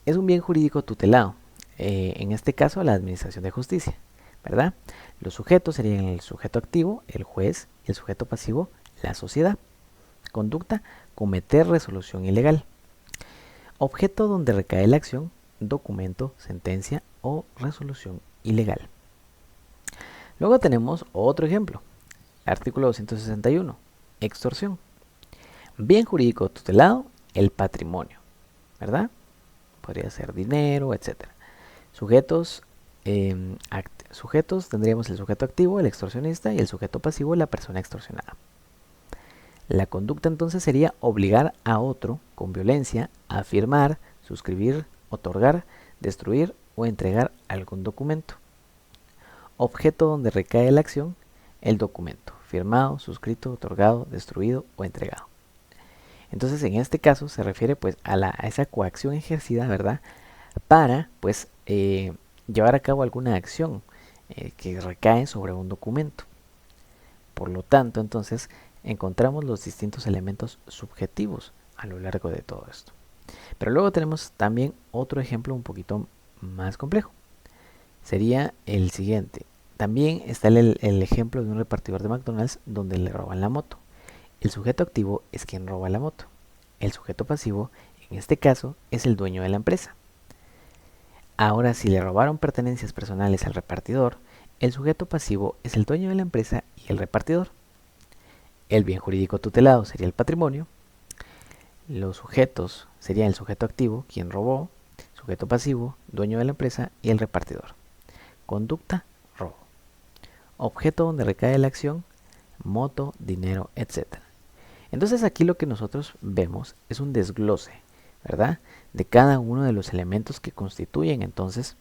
S1: Es un bien jurídico tutelado, en este caso la administración de justicia, ¿verdad? Los sujetos serían el sujeto activo, el juez, y el sujeto pasivo, la sociedad. Conducta, cometer resolución ilegal. Objeto donde recae la acción, documento, sentencia o resolución ilegal. Luego tenemos otro ejemplo. Artículo 261. Extorsión. Bien jurídico tutelado, el patrimonio, ¿verdad? Podría ser dinero, etc. Sujetos, sujetos tendríamos el sujeto activo, el extorsionista, y el sujeto pasivo, la persona extorsionada. La conducta entonces sería obligar a otro con violencia a firmar, suscribir, otorgar, destruir o entregar algún documento. Objeto donde recae la acción, el documento, firmado, suscrito, otorgado, destruido o entregado. Entonces en este caso se refiere pues a esa coacción ejercida, ¿verdad? Para pues llevar a cabo alguna acción que recae sobre un documento. Por lo tanto, entonces encontramos los distintos elementos subjetivos a lo largo de todo esto. Pero luego tenemos también otro ejemplo un poquito más complejo. Sería el siguiente. También está el ejemplo de un repartidor de McDonald's donde le roban la moto. El sujeto activo es quien roba la moto. El sujeto pasivo, en este caso, es el dueño de la empresa. Ahora, si le robaron pertenencias personales al repartidor, el sujeto pasivo es el dueño de la empresa y el repartidor. El bien jurídico tutelado sería el patrimonio. Los sujetos serían el sujeto activo, quien robó, sujeto pasivo, dueño de la empresa y el repartidor. Conducta, robo. Objeto donde recae la acción, moto, dinero, etc. Entonces aquí lo que nosotros vemos es un desglose, ¿verdad? De cada uno de los elementos que constituyen entonces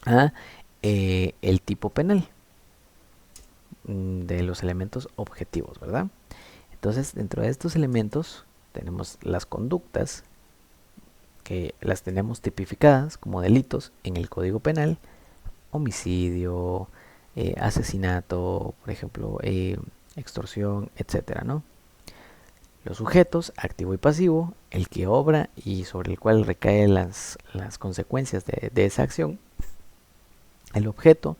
S1: a el tipo penal, de los elementos objetivos, ¿verdad? Entonces dentro de estos elementos tenemos las conductas, que las tenemos tipificadas como delitos en el Código Penal: homicidio, asesinato, por ejemplo, extorsión, etcétera, ¿no? Los sujetos, activo y pasivo, el que obra y sobre el cual recaen las consecuencias de esa acción. El objeto,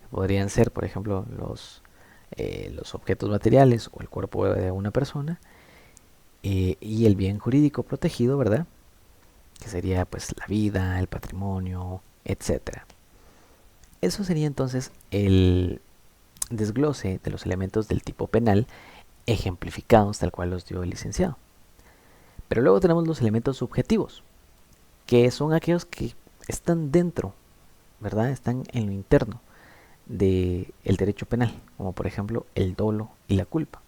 S1: podrían ser, por ejemplo, los objetos materiales o el cuerpo de una persona. Y el bien jurídico protegido, ¿verdad? Que sería pues la vida, el patrimonio, etcétera. Eso sería entonces el desglose de los elementos del tipo penal ejemplificados tal cual los dio el licenciado. Pero luego tenemos los elementos subjetivos, que son aquellos que están dentro, ¿verdad? Están en lo interno del derecho penal, como por ejemplo el dolo y la culpa.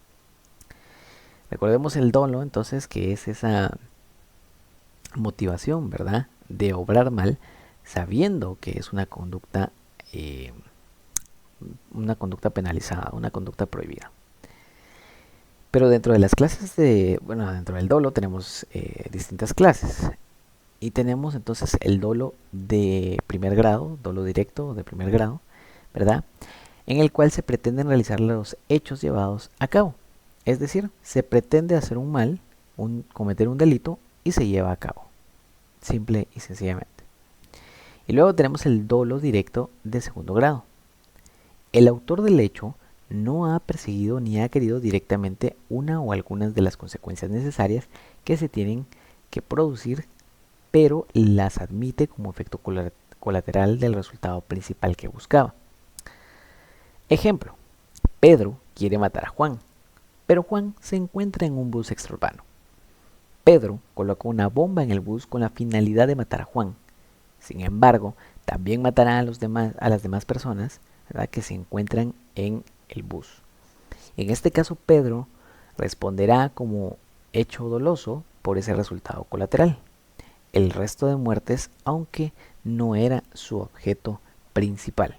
S1: Recordemos el dolo entonces, que es esa motivación, ¿verdad?, de obrar mal sabiendo que es una conducta penalizada, una conducta prohibida. Pero dentro de las clases dentro del dolo tenemos distintas clases. Y tenemos entonces el dolo de primer grado, dolo directo de primer grado, ¿verdad? En el cual se pretenden realizar los hechos llevados a cabo. Es decir, se pretende hacer un mal, cometer un delito y se lleva a cabo. Simple y sencillamente. Y luego tenemos el dolo directo de segundo grado. El autor del hecho no ha perseguido ni ha querido directamente una o algunas de las consecuencias necesarias que se tienen que producir, pero las admite como efecto colateral del resultado principal que buscaba. Ejemplo, Pedro quiere matar a Juan, pero Juan se encuentra en un bus extraurbano. Pedro colocó una bomba en el bus con la finalidad de matar a Juan. Sin embargo, también matará a las demás personas, ¿verdad?, que se encuentran en el bus. En este caso, Pedro responderá como hecho doloso por ese resultado colateral. El resto de muertes, aunque no era su objeto principal.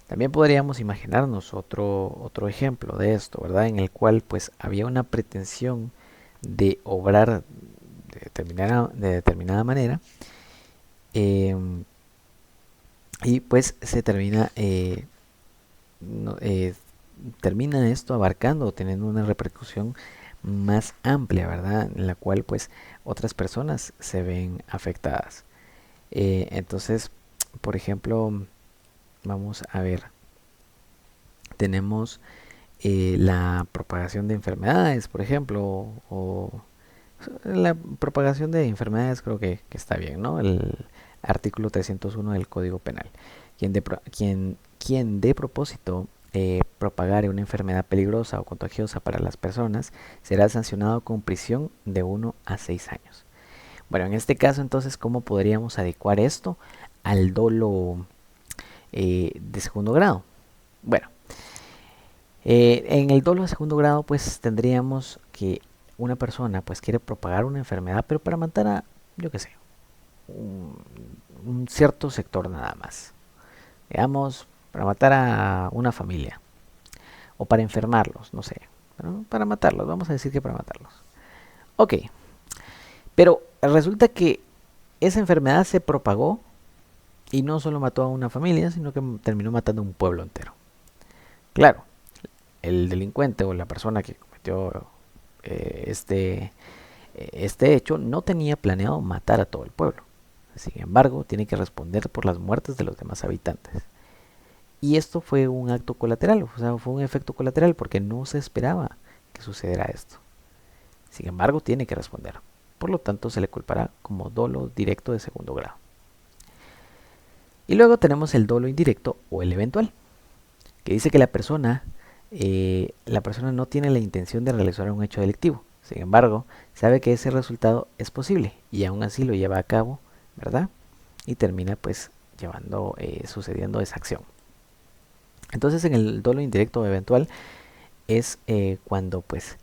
S1: También podríamos imaginarnos otro ejemplo de esto, ¿verdad? En el cual pues había una pretensión de obrar de determinada manera, eh, y pues se termina no, termina esto abarcando o teniendo una repercusión más amplia, ¿verdad? En la cual pues otras personas se ven afectadas. Entonces, por ejemplo, vamos a ver, tenemos la propagación de enfermedades, por ejemplo, o la propagación de enfermedades creo que está bien, ¿no? El artículo 301 del Código Penal. Quien de propósito propagare una enfermedad peligrosa o contagiosa para las personas será sancionado con prisión de 1 a 6 años. Bueno, en este caso entonces, ¿cómo podríamos adecuar esto al dolo de segundo grado? Bueno, en el dolo de segundo grado pues tendríamos que una persona pues quiere propagar una enfermedad, pero para matar a, yo qué sé, un, un cierto sector nada más. Digamos, para matar a una familia. O para enfermarlos, no sé. ¿No? Para matarlos, vamos a decir que para matarlos. Ok, pero resulta que esa enfermedad se propagó y no solo mató a una familia, sino que terminó matando a un pueblo entero. Claro, el delincuente o la persona que cometió este hecho no tenía planeado matar a todo el pueblo. Sin embargo, tiene que responder por las muertes de los demás habitantes. Y esto fue un acto colateral, o sea, fue un efecto colateral porque no se esperaba que sucediera esto. Sin embargo, tiene que responder. Por lo tanto, se le culpará como dolo directo de segundo grado. Y luego tenemos el dolo indirecto o el eventual, que dice que la persona no tiene la intención de realizar un hecho delictivo. Sin embargo, sabe que ese resultado es posible y aún así lo lleva a cabo, ¿verdad? Y termina pues sucediendo esa acción. Entonces en el dolo indirecto o eventual es cuando pues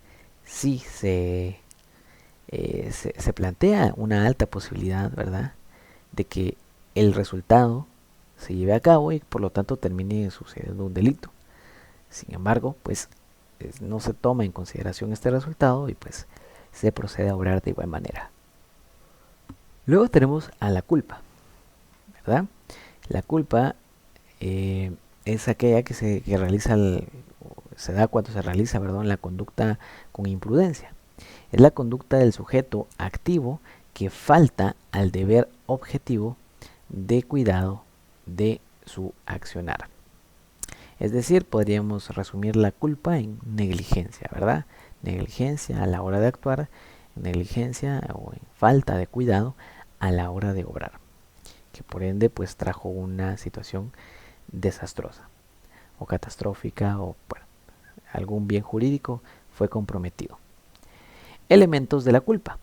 S1: sí se plantea una alta posibilidad, ¿verdad?, de que el resultado se lleve a cabo y por lo tanto termine sucediendo un delito. Sin embargo, pues no se toma en consideración este resultado y pues se procede a obrar de igual manera. Luego tenemos a la culpa, ¿verdad? La culpa es aquella que realiza se da cuando se realiza, ¿verdad?, la conducta con imprudencia. Es la conducta del sujeto activo que falta al deber objetivo de cuidado de su accionar. Es decir, podríamos resumir la culpa en negligencia, ¿verdad? Negligencia a la hora de actuar, negligencia o en falta de cuidado a la hora de obrar, que por ende pues trajo una situación desastrosa o catastrófica o bueno, algún bien jurídico fue comprometido. Elementos de la culpa.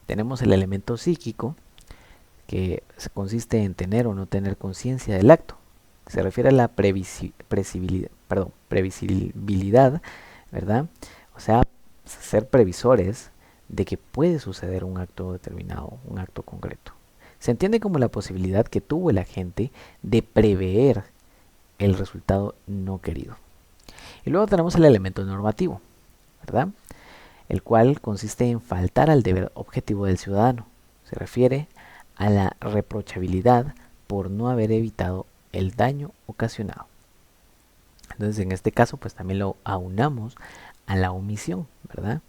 S1: Tenemos el elemento psíquico, que consiste en tener o no tener conciencia del acto. Se refiere a la previsibilidad, ¿verdad? O sea, ser previsores de que puede suceder un acto determinado, un acto concreto. Se entiende como la posibilidad que tuvo el agente de prever el resultado no querido. Y luego tenemos el elemento normativo, ¿verdad?, el cual consiste en faltar al deber objetivo del ciudadano. Se refiere a la reprochabilidad por no haber evitado el daño ocasionado. Entonces, en este caso, pues también lo aunamos a la omisión, ¿verdad?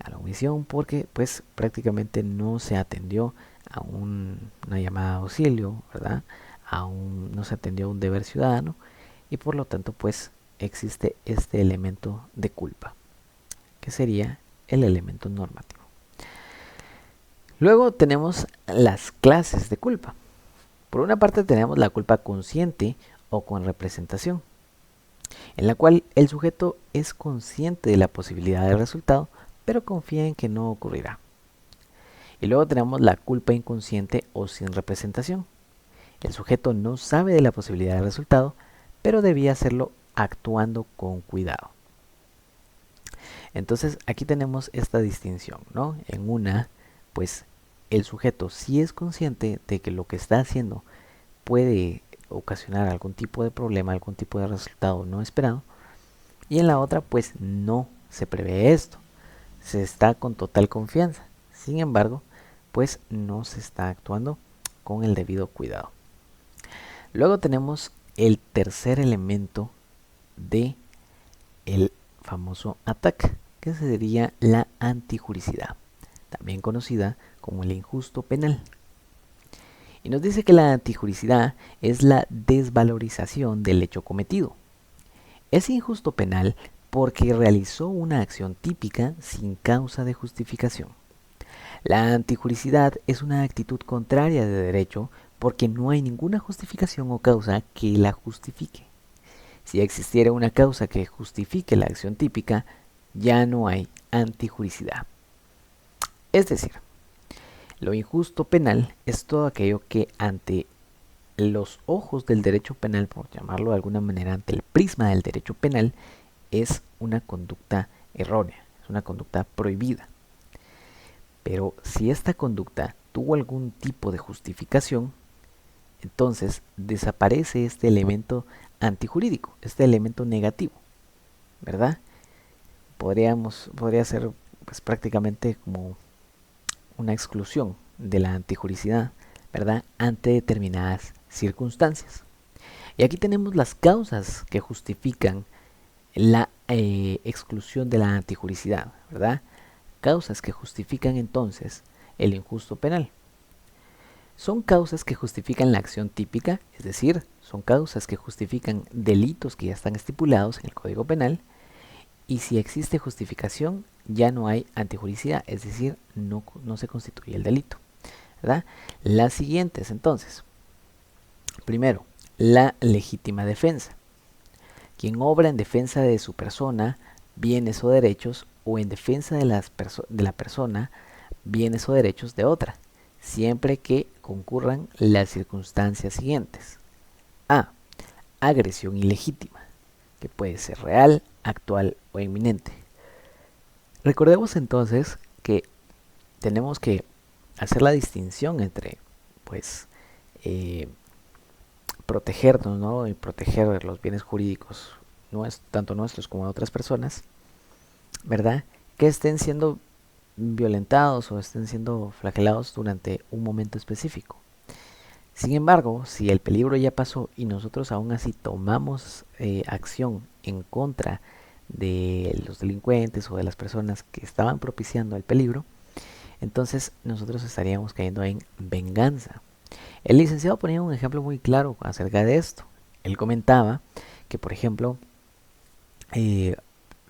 S1: A la omisión porque, pues, prácticamente no se atendió a una llamada de auxilio, ¿verdad? No se atendió a un deber ciudadano y por lo tanto pues existe este elemento de culpa, que sería el elemento normativo. Luego tenemos las clases de culpa. Por una parte tenemos la culpa consciente o con representación, en la cual el sujeto es consciente de la posibilidad del resultado, pero confía en que no ocurrirá. Y luego tenemos la culpa inconsciente o sin representación. El sujeto no sabe de la posibilidad del resultado, pero debía hacerlo actuando con cuidado. Entonces aquí tenemos esta distinción, ¿no? En una, pues el sujeto sí es consciente de que lo que está haciendo puede ocasionar algún tipo de problema, algún tipo de resultado no esperado. Y en la otra, pues no se prevé esto. Se está con total confianza. Sin embargo, pues no se está actuando con el debido cuidado. Luego tenemos el tercer elemento de el famoso ATAC, que sería la antijuricidad, también conocida como el injusto penal. Y nos dice que la antijuricidad es la desvalorización del hecho cometido. Es injusto penal porque realizó una acción típica sin causa de justificación. La antijuricidad es una actitud contraria de derecho porque no hay ninguna justificación o causa que la justifique. Si existiera una causa que justifique la acción típica, ya no hay antijuricidad. Es decir, lo injusto penal es todo aquello que ante los ojos del derecho penal, por llamarlo de alguna manera, ante el prisma del derecho penal, es una conducta errónea, es una conducta prohibida. Pero si esta conducta tuvo algún tipo de justificación, entonces desaparece este elemento antijurídico, este elemento negativo, ¿verdad? Podría ser pues prácticamente como una exclusión de la antijuricidad, ¿verdad? Ante determinadas circunstancias. Y aquí tenemos las causas que justifican la exclusión de la antijuricidad, ¿verdad? Causas que justifican entonces el injusto penal. Son causas que justifican la acción típica, es decir, son causas que justifican delitos que ya están estipulados en el Código Penal, y si existe justificación ya no hay antijuricidad, es decir, no se constituye el delito, ¿verdad? Las siguientes entonces. Primero, la legítima defensa. Quien obra en defensa de su persona, bienes o derechos, o en defensa de la persona, bienes o derechos de otra, siempre que concurran las circunstancias siguientes. A. Agresión ilegítima, que puede ser real, actual o inminente. Recordemos entonces que tenemos que hacer la distinción entre, pues, protegernos, ¿no? Y proteger los bienes jurídicos, tanto nuestros como de otras personas, ¿verdad? Que estén siendo violentados o estén siendo flagelados durante un momento específico. Sin embargo, si el peligro ya pasó y nosotros aún así tomamos acción en contra de los delincuentes o de las personas que estaban propiciando el peligro, entonces nosotros estaríamos cayendo en venganza. El licenciado ponía un ejemplo muy claro acerca de esto. Él comentaba que, por ejemplo,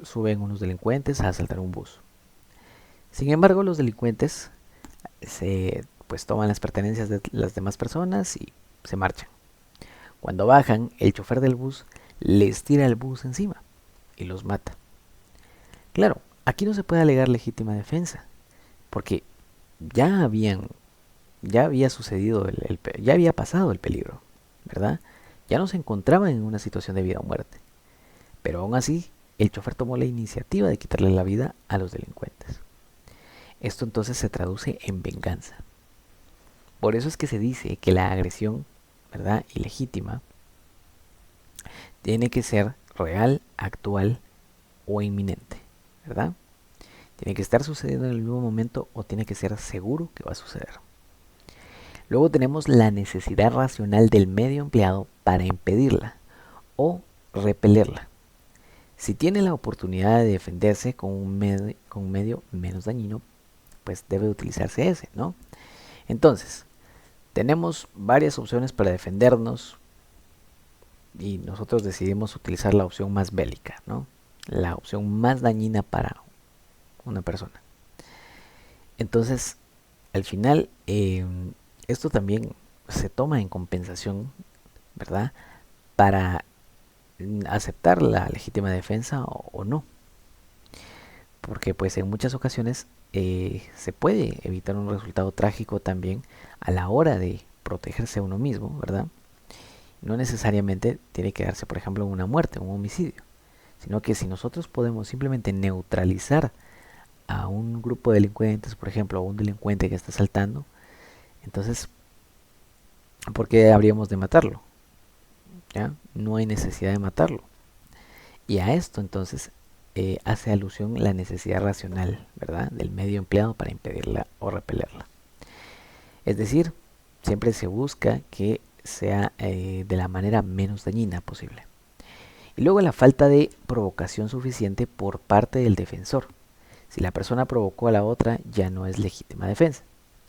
S1: suben unos delincuentes a asaltar un bus. Sin embargo, los delincuentes pues toman las pertenencias de las demás personas y se marchan. Cuando bajan, el chofer del bus les tira el bus encima y los mata. Claro, aquí no se puede alegar legítima defensa, porque ya había sucedido, ya había pasado el peligro, ¿verdad? Ya no se encontraban en una situación de vida o muerte. Pero aún así, el chofer tomó la iniciativa de quitarle la vida a los delincuentes. Esto entonces se traduce en venganza. Por eso es que se dice que la agresión, ¿verdad?, ilegítima, tiene que ser real, actual o inminente, ¿verdad? Tiene que estar sucediendo en el mismo momento o tiene que ser seguro que va a suceder. Luego tenemos la necesidad racional del medio empleado para impedirla o repelerla. Si tiene la oportunidad de defenderse con un medio menos dañino, pues debe utilizarse ese, ¿no? Entonces, tenemos varias opciones para defendernos y nosotros decidimos utilizar la opción más bélica, ¿no? La opción más dañina para una persona. Entonces, al final, esto también se toma en compensación, ¿verdad? Para aceptar la legítima defensa o no. Porque pues en muchas ocasiones se puede evitar un resultado trágico también a la hora de protegerse a uno mismo, ¿verdad? No necesariamente tiene que darse, por ejemplo, una muerte, un homicidio, sino que si nosotros podemos simplemente neutralizar a un grupo de delincuentes, por ejemplo, a un delincuente que está asaltando, entonces, ¿por qué habríamos de matarlo? ¿Ya? No hay necesidad de matarlo. Y a esto entonces hace alusión la necesidad racional, ¿verdad?, del medio empleado para impedirla o repelerla. Es decir, siempre se busca que sea de la manera menos dañina posible. Y luego la falta de provocación suficiente por parte del defensor. Si la persona provocó a la otra, ya no es legítima defensa.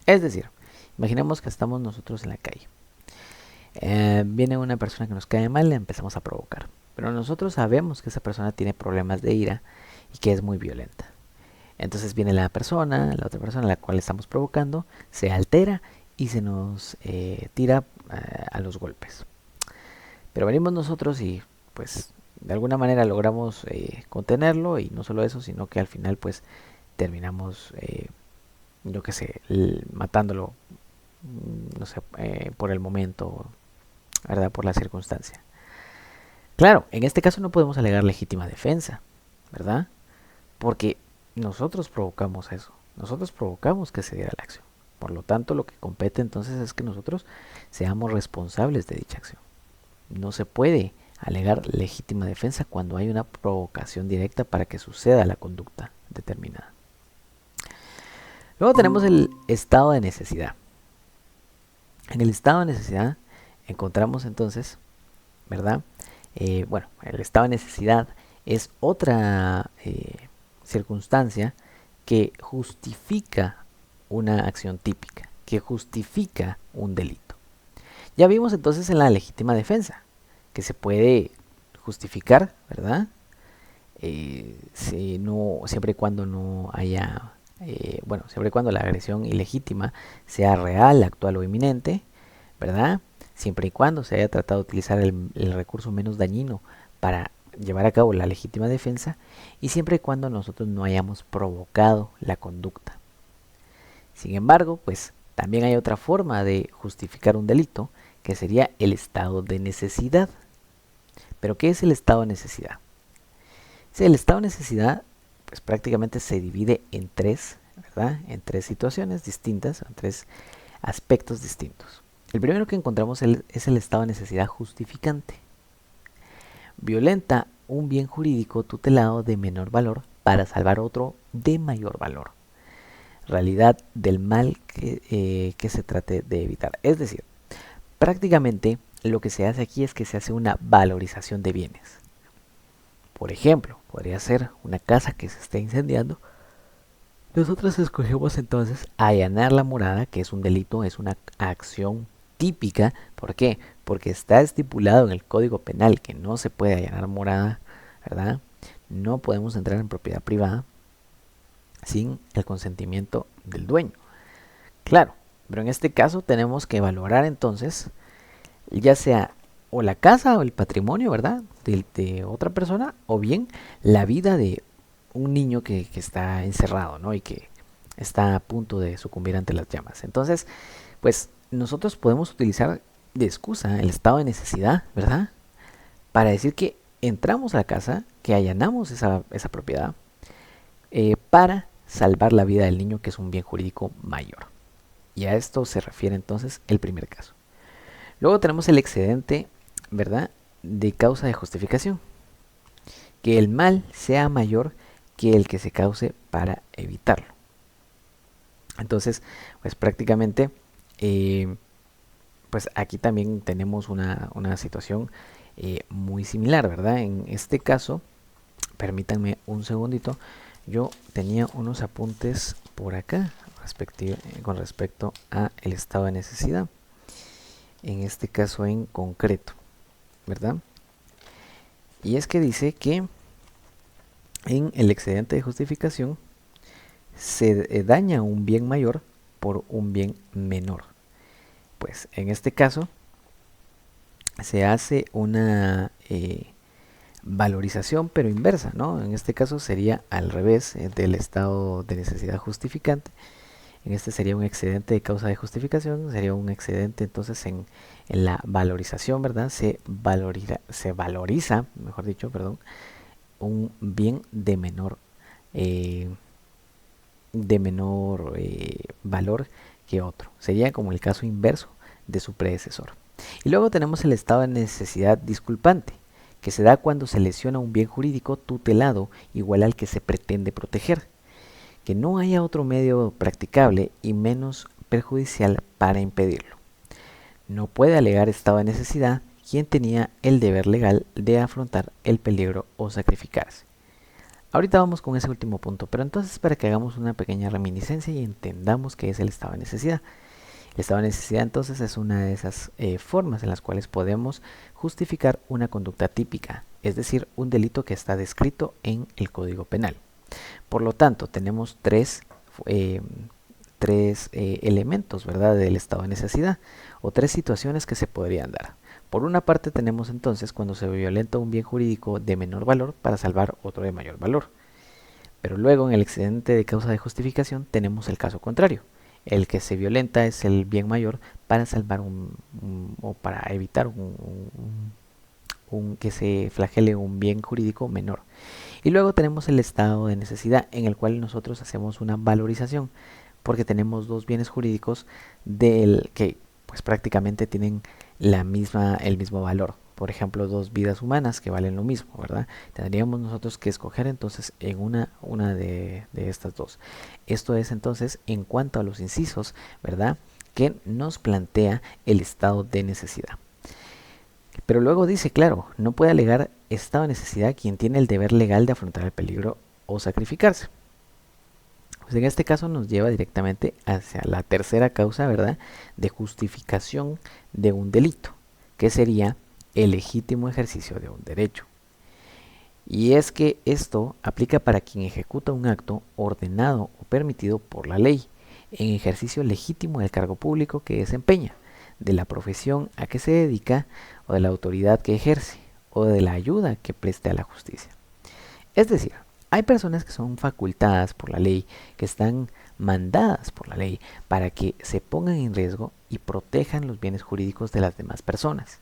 S1: Es decir, imaginemos que estamos nosotros en la calle. Viene una persona que nos cae mal, le empezamos a provocar. Pero nosotros sabemos que esa persona tiene problemas de ira y que es muy violenta. Entonces viene la otra persona a la cual estamos provocando, se altera y se nos tira a los golpes. Pero venimos nosotros y pues de alguna manera logramos contenerlo, y no solo eso, sino que al final pues terminamos, yo qué sé, matándolo, no sé, por el momento, ¿verdad? Por la circunstancia. Claro, en este caso no podemos alegar legítima defensa, ¿verdad? Porque nosotros provocamos eso, nosotros provocamos que se diera la acción. Por lo tanto, lo que compete entonces es que nosotros seamos responsables de dicha acción. No se puede alegar legítima defensa cuando hay una provocación directa para que suceda la conducta determinada. Luego tenemos el estado de necesidad. En el estado de necesidad encontramos entonces, ¿verdad? Bueno, el estado de necesidad es otra circunstancia que justifica una acción típica, que justifica un delito. Ya vimos entonces en la legítima defensa que se puede justificar, ¿verdad? Siempre y cuando no haya, siempre y cuando la agresión ilegítima sea real, actual o inminente, ¿verdad? Siempre y cuando se haya tratado de utilizar el recurso menos dañino para llevar a cabo la legítima defensa, y siempre y cuando nosotros no hayamos provocado la conducta. Sin embargo, pues también hay otra forma de justificar un delito, que sería el estado de necesidad. ¿Pero qué es el estado de necesidad? Sí, el estado de necesidad pues prácticamente se divide en tres, ¿verdad? En tres situaciones distintas, en tres aspectos distintos. El primero que encontramos es el estado de necesidad justificante. Violenta un bien jurídico tutelado de menor valor para salvar otro de mayor valor. Realidad del mal que se trate de evitar. Es decir, prácticamente lo que se hace aquí es que se hace una valorización de bienes. Por ejemplo, podría ser una casa que se esté incendiando. Nosotros escogemos entonces allanar la morada, que es un delito, es una acción típica. ¿Por qué? Porque está estipulado en el Código Penal que no se puede allanar morada, ¿verdad? No podemos entrar en propiedad privada sin el consentimiento del dueño. Claro, pero en este caso tenemos que valorar entonces, ya sea o la casa o el patrimonio, ¿verdad?, de otra persona, o bien la vida de un niño que está encerrado, ¿no?, y que está a punto de sucumbir ante las llamas. Entonces, pues nosotros podemos utilizar de excusa el estado de necesidad, ¿verdad?, para decir que entramos a la casa, que allanamos esa propiedad, para salvar la vida del niño, que es un bien jurídico mayor. Y a esto se refiere entonces el primer caso. Luego tenemos el excedente, ¿verdad?, de causa de justificación. Que el mal sea mayor que el que se cause para evitarlo. Entonces, pues prácticamente, pues aquí también tenemos una situación muy similar, ¿verdad? En este caso, permítanme un segundito, yo tenía unos apuntes por acá con respecto a el estado de necesidad. En este caso en concreto, ¿verdad? Y es que dice que en el excedente de justificación se daña un bien mayor por un bien menor. Pues en este caso se hace una valorización pero inversa, ¿no? En este caso sería al revés del estado de necesidad justificante. En este sería un excedente de causa de justificación, sería un excedente entonces en la valorización, ¿verdad? Se valoriza, mejor dicho, perdón, un bien eh, de menor valor que otro. Sería como el caso inverso de su predecesor. Y luego tenemos el estado de necesidad disculpante, que se da cuando se lesiona un bien jurídico tutelado igual al que se pretende proteger, que no haya otro medio practicable y menos perjudicial para impedirlo. No puede alegar estado de necesidad quien tenía el deber legal de afrontar el peligro o sacrificarse. Ahorita vamos con ese último punto, pero entonces para que hagamos una pequeña reminiscencia y entendamos qué es el estado de necesidad. El estado de necesidad entonces es una de esas formas en las cuales podemos justificar una conducta típica, es decir, un delito que está descrito en el Código Penal. Por lo tanto, tenemos tres elementos, ¿verdad?, del estado de necesidad, o tres situaciones que se podrían dar. Por una parte tenemos entonces cuando se violenta un bien jurídico de menor valor para salvar otro de mayor valor. Pero luego en el excedente de causa de justificación tenemos el caso contrario. El que se violenta es el bien mayor para salvar o para evitar que se flagele un bien jurídico menor. Y luego tenemos el estado de necesidad en el cual nosotros hacemos una valorización porque tenemos dos bienes jurídicos que pues prácticamente tienen el mismo valor. Por ejemplo, dos vidas humanas que valen lo mismo, ¿verdad? Tendríamos nosotros que escoger entonces en una de estas dos. Esto es entonces en cuanto a los incisos, ¿verdad?, que nos plantea el estado de necesidad. Pero luego dice, claro, no puede alegar estado de necesidad quien tiene el deber legal de afrontar el peligro o sacrificarse. Pues en este caso nos lleva directamente hacia la tercera causa, ¿verdad?, de justificación de un delito, que sería el legítimo ejercicio de un derecho. Y es que esto aplica para quien ejecuta un acto ordenado o permitido por la ley, en ejercicio legítimo del cargo público que desempeña, de la profesión a que se dedica o de la autoridad que ejerce o de la ayuda que preste a la justicia. Es decir, hay personas que son facultadas por la ley, que están mandadas por la ley para que se pongan en riesgo y protejan los bienes jurídicos de las demás personas,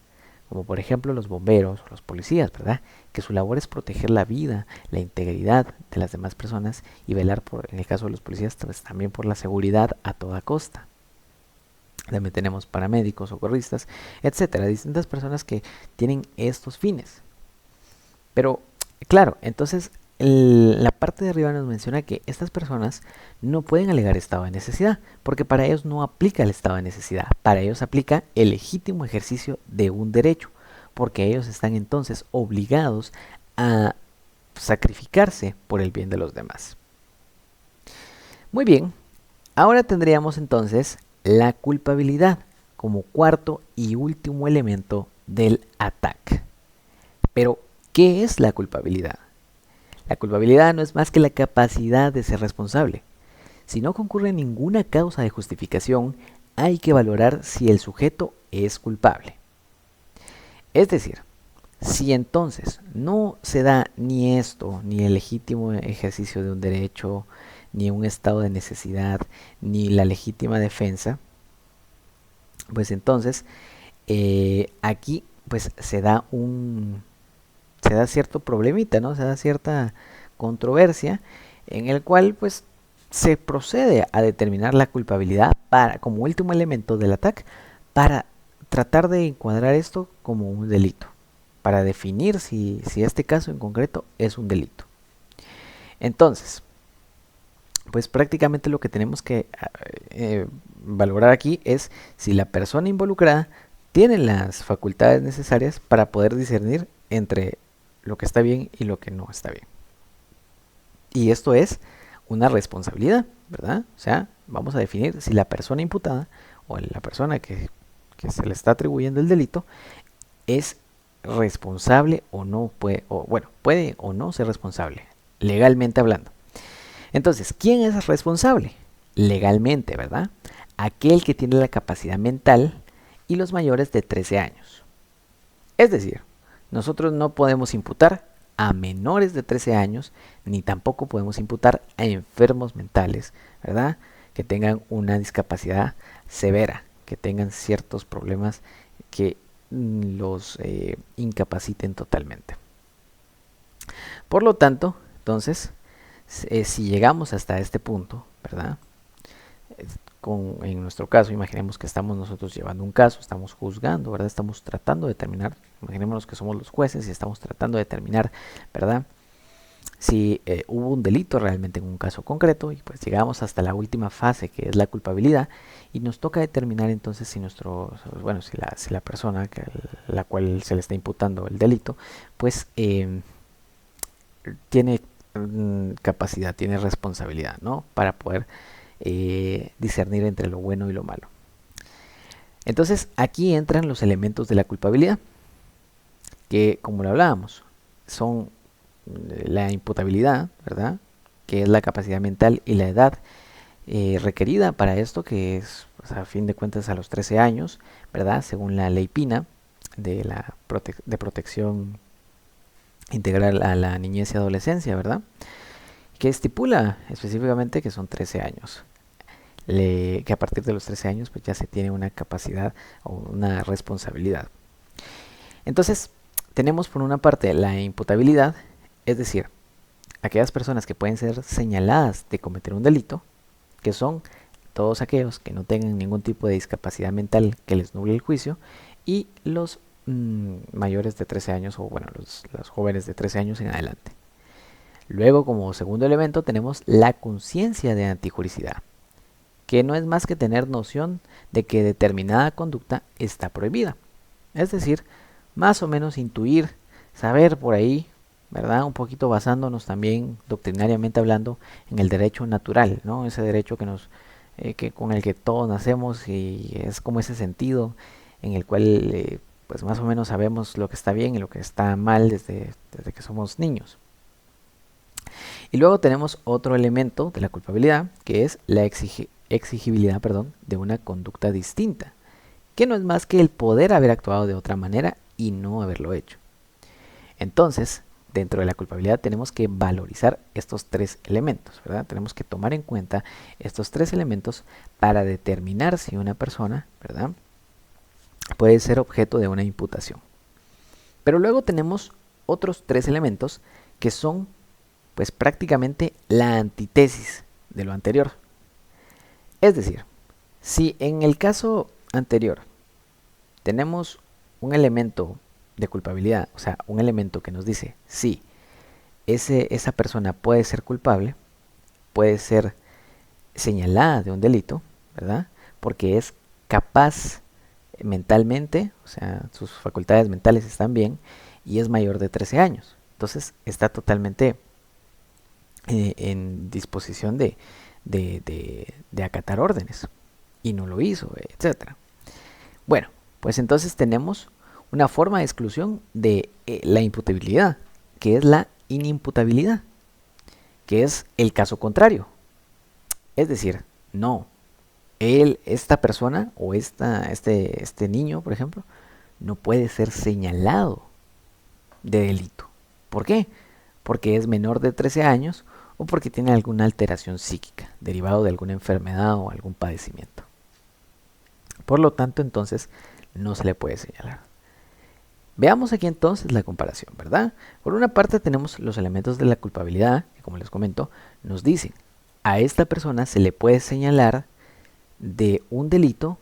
S1: como por ejemplo los bomberos o los policías, ¿verdad?, que su labor es proteger la vida, la integridad de las demás personas y velar en el caso de los policías, pues, también por la seguridad a toda costa. También tenemos paramédicos, socorristas, etcétera, distintas personas que tienen estos fines. Pero, claro, entonces la parte de arriba nos menciona que estas personas no pueden alegar estado de necesidad, porque para ellos no aplica el estado de necesidad, para ellos aplica el legítimo ejercicio de un derecho, porque ellos están entonces obligados a sacrificarse por el bien de los demás. Muy bien, ahora tendríamos entonces la culpabilidad como cuarto y último elemento del ATAC. Pero, ¿qué es la culpabilidad? La culpabilidad no es más que la capacidad de ser responsable. Si no concurre ninguna causa de justificación, hay que valorar si el sujeto es culpable. Es decir, si entonces no se da ni esto, ni el legítimo ejercicio de un derecho, ni un estado de necesidad, ni la legítima defensa, pues entonces aquí pues se da cierto problemita, ¿no? Se da cierta controversia en el cual pues se procede a determinar la culpabilidad como último elemento del ATAC para tratar de encuadrar esto como un delito, para definir si este caso en concreto es un delito. Entonces, pues prácticamente lo que tenemos que valorar aquí es si la persona involucrada tiene las facultades necesarias para poder discernir entre lo que está bien y lo que no está bien. Y esto es una responsabilidad, ¿verdad? O sea, vamos a definir si la persona imputada o la persona que se le está atribuyendo el delito es responsable o no puede, o bueno, puede o no ser responsable, legalmente hablando. Entonces, ¿quién es responsable? Legalmente, ¿verdad? Aquel que tiene la capacidad mental y los mayores de 13 años. Es decir, nosotros no podemos imputar a menores de 13 años, ni tampoco podemos imputar a enfermos mentales, ¿verdad? Que tengan una discapacidad severa, que tengan ciertos problemas que los incapaciten totalmente. Por lo tanto, entonces, si llegamos hasta este punto, ¿verdad? En nuestro caso, imaginemos que estamos nosotros llevando un caso, estamos juzgando, ¿verdad? Estamos tratando de determinar, imaginémonos que somos los jueces y estamos tratando de determinar, ¿verdad? Si hubo un delito realmente en un caso concreto, y pues llegamos hasta la última fase, que es la culpabilidad, y nos toca determinar entonces si si la persona que la cual se le está imputando el delito, pues tiene capacidad, tiene responsabilidad, ¿no? Para poder discernir entre lo bueno y lo malo. Entonces aquí entran los elementos de la culpabilidad, que como lo hablábamos, son la imputabilidad, ¿verdad? Que es la capacidad mental y la edad requerida para esto, que es, pues, a fin de cuentas, a los 13 años, ¿verdad? Según la ley PINA de de protección integral a la niñez y adolescencia, ¿verdad? Que estipula específicamente que son 13 años. Que a partir de los 13 años pues ya se tiene una capacidad o una responsabilidad. Entonces, tenemos por una parte la imputabilidad, es decir, aquellas personas que pueden ser señaladas de cometer un delito, que son todos aquellos que no tengan ningún tipo de discapacidad mental que les nuble el juicio, y los mayores de 13 años, o bueno, los jóvenes de 13 años en adelante. Luego, como segundo elemento, tenemos la conciencia de antijuricidad, que no es más que tener noción de que determinada conducta está prohibida. Es decir, más o menos intuir, saber por ahí, ¿verdad? Un poquito basándonos también doctrinariamente hablando en el derecho natural, ¿no? Ese derecho con el que todos nacemos, y es como ese sentido en el cual pues más o menos sabemos lo que está bien y lo que está mal desde que somos niños. Y luego tenemos otro elemento de la culpabilidad, que es la exigibilidad, de una conducta distinta, que no es más que el poder haber actuado de otra manera y no haberlo hecho. Entonces, dentro de la culpabilidad tenemos que valorizar estos tres elementos, ¿verdad? Tenemos que tomar en cuenta estos tres elementos para determinar si una persona, ¿verdad?, puede ser objeto de una imputación. Pero luego tenemos otros tres elementos que son pues prácticamente la antítesis de lo anterior. Es decir, si en el caso anterior tenemos un elemento de culpabilidad, o sea, un elemento que nos dice si esa persona puede ser culpable, puede ser señalada de un delito, ¿verdad? Porque es capaz mentalmente, o sea, sus facultades mentales están bien y es mayor de 13 años. Entonces está totalmente en disposición de acatar órdenes y no lo hizo, etc. Bueno, pues entonces tenemos una forma de exclusión de la imputabilidad, que es la inimputabilidad, que es el caso contrario. Es decir, no, esta persona o este niño, por ejemplo, no puede ser señalado de delito. ¿Por qué? Porque es menor de 13 años o porque tiene alguna alteración psíquica derivado de alguna enfermedad o algún padecimiento. Por lo tanto, entonces, no se le puede señalar. Veamos aquí entonces la comparación, ¿verdad? Por una parte tenemos los elementos de la culpabilidad, que como les comento, nos dicen, a esta persona se le puede señalar de un delito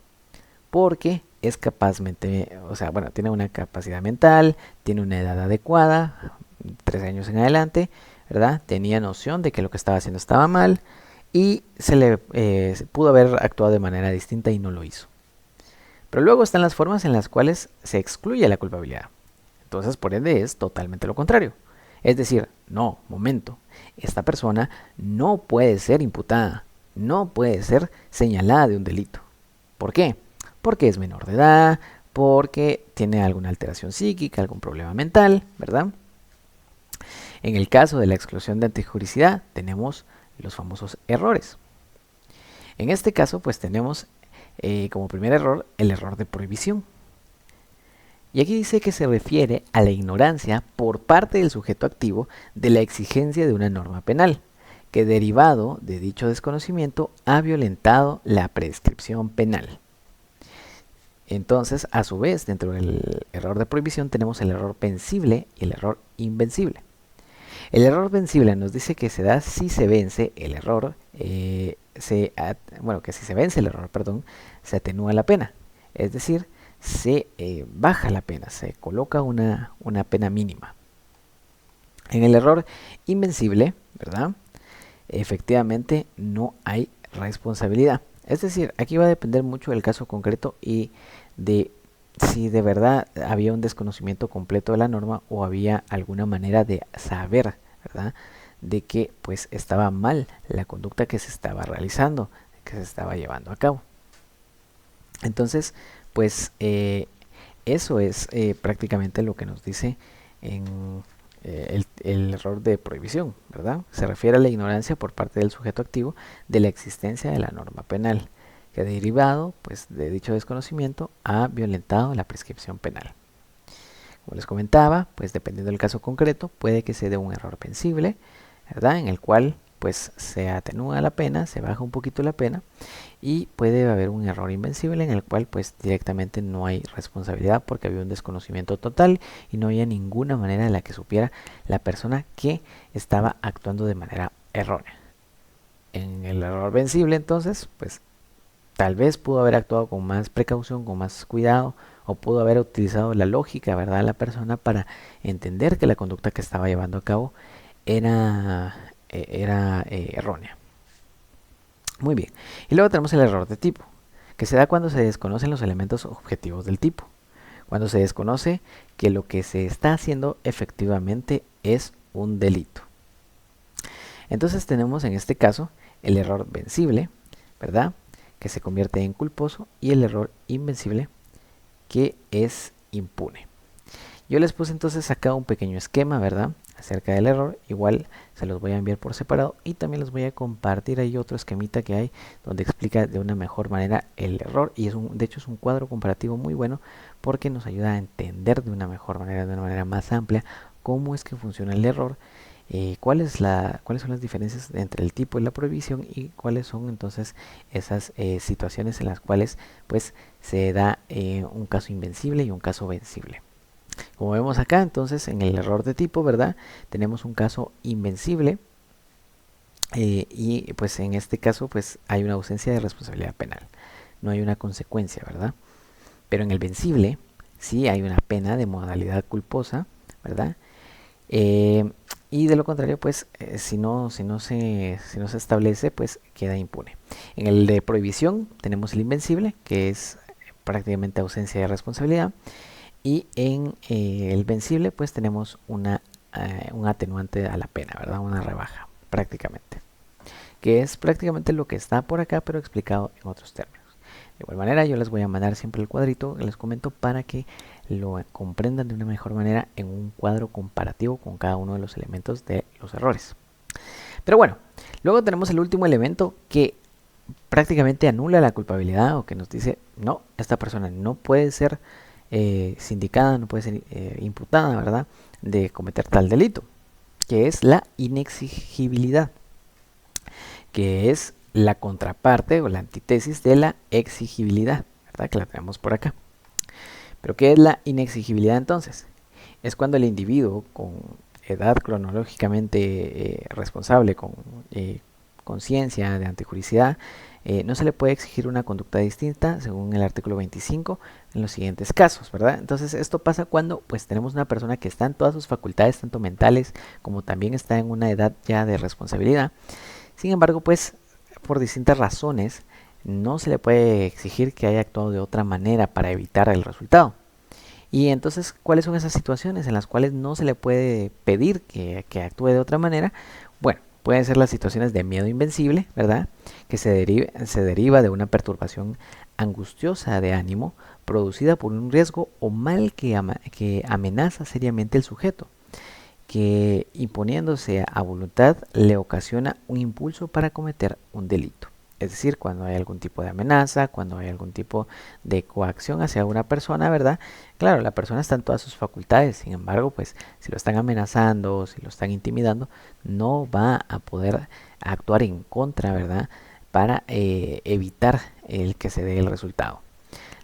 S1: porque es capazmente, o sea, bueno, tiene una capacidad mental, tiene una edad adecuada, 13 años en adelante, ¿verdad? Tenía noción de que lo que estaba haciendo estaba mal y se pudo haber actuado de manera distinta y no lo hizo. Pero luego están las formas en las cuales se excluye la culpabilidad. Entonces, por ende, es totalmente lo contrario. Es decir, no, momento, esta persona no puede ser imputada, no puede ser señalada de un delito. ¿Por qué? Porque es menor de edad, porque tiene alguna alteración psíquica, algún problema mental, ¿verdad? En el caso de la exclusión de antijuricidad, tenemos los famosos errores. En este caso, pues tenemos como primer error el error de prohibición. Y aquí dice que se refiere a la ignorancia por parte del sujeto activo de la exigencia de una norma penal, que derivado de dicho desconocimiento ha violentado la prescripción penal. Entonces, a su vez, dentro del error de prohibición tenemos el error vencible y el error invencible. El error vencible nos dice que se da si se vence el error, que si se vence el error, perdón, se atenúa la pena. Es decir, se baja la pena, se coloca una pena mínima. En el error invencible, ¿verdad? Efectivamente no hay responsabilidad. Es decir, aquí va a depender mucho del caso concreto y de si de verdad había un desconocimiento completo de la norma o había alguna manera de saber, ¿verdad?, de que pues estaba mal la conducta que se estaba realizando, que se estaba llevando a cabo. Entonces, pues eso es prácticamente lo que nos dice en el error de prohibición, ¿verdad? Se refiere a la ignorancia por parte del sujeto activo de la existencia de la norma penal, que derivado pues, de dicho desconocimiento ha violentado la prescripción penal. Como les comentaba, pues dependiendo del caso concreto, puede que se dé un error vencible, ¿verdad?, en el cual pues se atenúa la pena, se baja un poquito la pena, y puede haber un error invencible en el cual pues directamente no hay responsabilidad porque había un desconocimiento total y no había ninguna manera en la que supiera la persona que estaba actuando de manera errónea. En el error vencible entonces pues tal vez pudo haber actuado con más precaución, con más cuidado, o pudo haber utilizado la lógica, ¿verdad?, de la persona para entender que la conducta que estaba llevando a cabo era errónea. Muy bien. Y luego tenemos el error de tipo, que se da cuando se desconocen los elementos objetivos del tipo. Cuando se desconoce que lo que se está haciendo efectivamente es un delito. Entonces tenemos en este caso el error vencible, ¿verdad?, que se convierte en culposo, y el error invencible, que es impune. Yo les puse entonces acá un pequeño esquema, ¿verdad?, acerca del error. Igual se los voy a enviar por separado y también les voy a compartir ahí otro esquemita que hay donde explica de una mejor manera el error, y de hecho es un cuadro comparativo muy bueno porque nos ayuda a entender de una mejor manera, de una manera más amplia, cómo es que funciona el error, cuáles son las diferencias entre el tipo y la prohibición, y cuáles son entonces esas situaciones en las cuales pues se da un caso invencible y un caso vencible. Como vemos acá, entonces en el error de tipo, ¿verdad?, tenemos un caso invencible, y pues en este caso pues hay una ausencia de responsabilidad penal, no hay una consecuencia, ¿verdad? Pero en el vencible sí hay una pena de modalidad culposa, ¿verdad? Y de lo contrario, pues si no se establece, pues queda impune. En el de prohibición tenemos el invencible, que es prácticamente ausencia de responsabilidad. Y en el vencible pues tenemos un atenuante a la pena, ¿verdad?, una rebaja prácticamente, que es prácticamente lo que está por acá pero explicado en otros términos. De igual manera yo les voy a mandar siempre el cuadrito que les comento para que lo comprendan de una mejor manera en un cuadro comparativo con cada uno de los elementos de los errores. Pero bueno, luego tenemos el último elemento que prácticamente anula la culpabilidad, o que nos dice no, esta persona no puede ser sindicada, no puede ser imputada, ¿verdad?, de cometer tal delito, que es la inexigibilidad, que es la contraparte o la antítesis de la exigibilidad, ¿verdad?, que la tenemos por acá. Pero ¿qué es la inexigibilidad entonces? Es cuando el individuo con edad cronológicamente responsable, con conciencia de antijuricidad, no se le puede exigir una conducta distinta según el artículo 25 en los siguientes casos, ¿verdad? Entonces esto pasa cuando pues tenemos una persona que está en todas sus facultades, tanto mentales como también está en una edad ya de responsabilidad. Sin embargo, pues por distintas razones no se le puede exigir que haya actuado de otra manera para evitar el resultado. Y entonces, ¿cuáles son esas situaciones en las cuales no se le puede pedir que actúe de otra manera? Bueno, pueden ser las situaciones de miedo invencible, ¿verdad? Que se deriva de una perturbación angustiosa de ánimo producida por un riesgo o mal que amenaza seriamente el sujeto, que imponiéndose a voluntad le ocasiona un impulso para cometer un delito. Es decir, cuando hay algún tipo de amenaza, cuando hay algún tipo de coacción hacia una persona, ¿verdad? Claro, la persona está en todas sus facultades, sin embargo, pues si lo están amenazando, si lo están intimidando, no va a poder actuar en contra, ¿verdad? Para evitar el que se dé el resultado.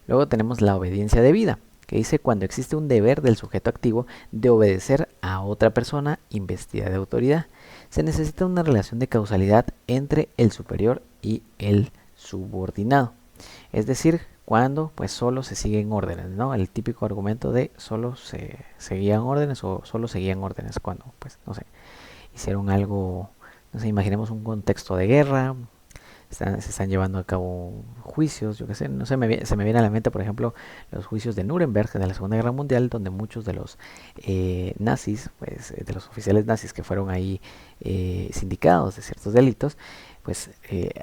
S1: Luego tenemos la obediencia debida, que dice cuando existe un deber del sujeto activo de obedecer a otra persona investida de autoridad. Se necesita una relación de causalidad entre el superior y el subordinado. Es decir, cuando pues solo se siguen órdenes, ¿no? El típico argumento de solo se seguían órdenes o solo seguían órdenes cuando, pues, no sé, hicieron algo, no sé, imaginemos un contexto de guerra, se están llevando a cabo juicios, yo qué sé, no sé, se me viene a la mente, por ejemplo, los juicios de Nuremberg de la Segunda Guerra Mundial, donde muchos de los nazis, pues, de los oficiales nazis que fueron ahí sindicados de ciertos delitos, pues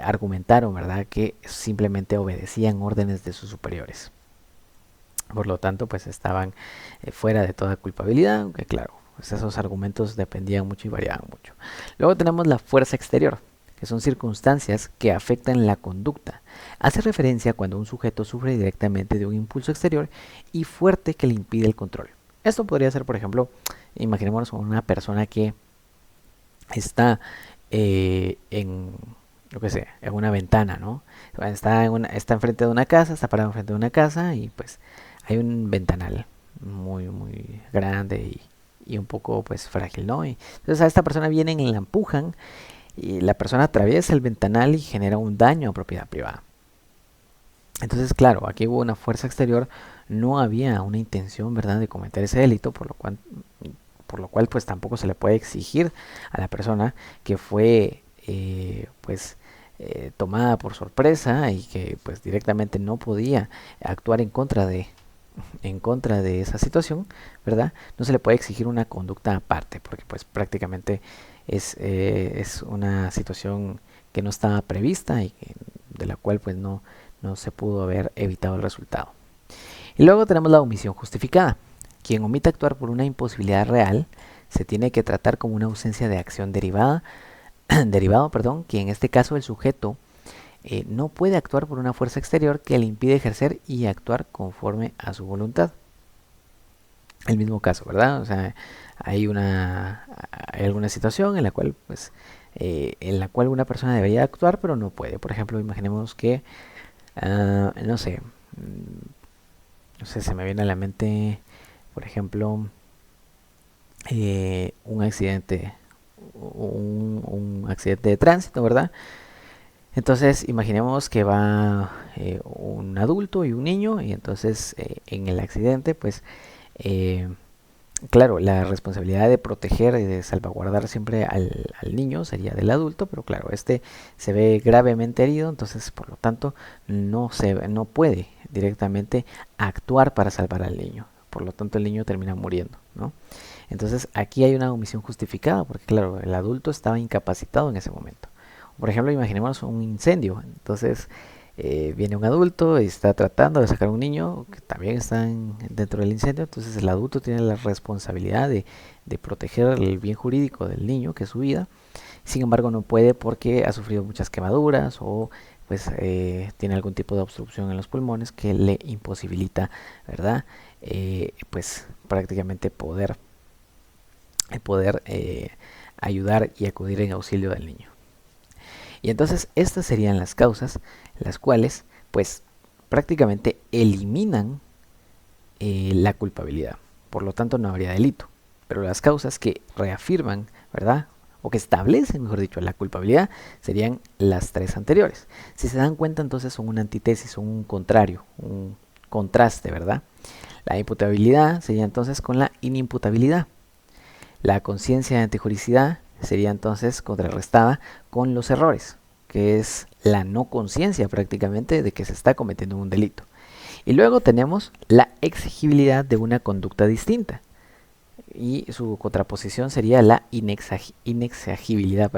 S1: argumentaron, ¿verdad?, que simplemente obedecían órdenes de sus superiores. Por lo tanto, pues estaban fuera de toda culpabilidad, aunque claro, pues esos argumentos dependían mucho y variaban mucho. Luego tenemos la fuerza exterior, que son circunstancias que afectan la conducta. Hace referencia cuando un sujeto sufre directamente de un impulso exterior y fuerte que le impide el control. Esto podría ser, por ejemplo, imaginémonos una persona que está en, yo qué sé, en una ventana, ¿no? Está enfrente de una casa, está parado enfrente de una casa y pues hay un ventanal muy grande y un poco pues frágil, ¿no? Y entonces a esta persona vienen y la empujan y la persona atraviesa el ventanal y genera un daño a propiedad privada. Entonces, claro, aquí hubo una fuerza exterior, no había una intención, ¿verdad?, de cometer ese delito, por lo cual pues tampoco se le puede exigir a la persona que fue tomada por sorpresa y que pues directamente no podía actuar en contra de esa situación, ¿verdad? No se le puede exigir una conducta aparte, porque pues prácticamente es una situación que no estaba prevista y de la cual pues no se pudo haber evitado el resultado. Y luego tenemos la omisión justificada. Quien omite actuar por una imposibilidad real se tiene que tratar como una ausencia de acción derivado, que en este caso el sujeto no puede actuar por una fuerza exterior que le impide ejercer y actuar conforme a su voluntad. El mismo caso, ¿verdad? O sea, hay alguna situación en la cual pues en la cual una persona debería actuar pero no puede. Por ejemplo, imaginemos que no sé, se me viene a la mente, por ejemplo, un accidente, un accidente de tránsito, ¿verdad? Entonces, imaginemos que va un adulto y un niño, y entonces en el accidente, pues, claro, la responsabilidad de proteger y de salvaguardar siempre al niño sería del adulto, pero claro, este se ve gravemente herido, entonces por lo tanto no puede directamente actuar para salvar al niño. Por lo tanto el niño termina muriendo, ¿no? Entonces aquí hay una omisión justificada, porque claro, el adulto estaba incapacitado en ese momento. Por ejemplo, imaginemos un incendio, entonces viene un adulto y está tratando de sacar a un niño que también está dentro del incendio, entonces el adulto tiene la responsabilidad de proteger el bien jurídico del niño, que es su vida. Sin embargo, no puede porque ha sufrido muchas quemaduras o pues tiene algún tipo de obstrucción en los pulmones que le imposibilita, ¿verdad? Pues prácticamente poder ayudar y acudir en auxilio del niño. Y entonces estas serían las causas, las cuales pues prácticamente eliminan la culpabilidad. Por lo tanto no habría delito. Pero las causas que reafirman, ¿verdad?, o que establecen, mejor dicho, la culpabilidad serían las tres anteriores. Si se dan cuenta, entonces son una antítesis, son un contrario, un contraste, ¿verdad? La imputabilidad sería entonces con la inimputabilidad. La conciencia de antijuricidad sería entonces contrarrestada con los errores, que es la no conciencia prácticamente de que se está cometiendo un delito. Y luego tenemos la exigibilidad de una conducta distinta. y su contraposición sería la inexigibilidad,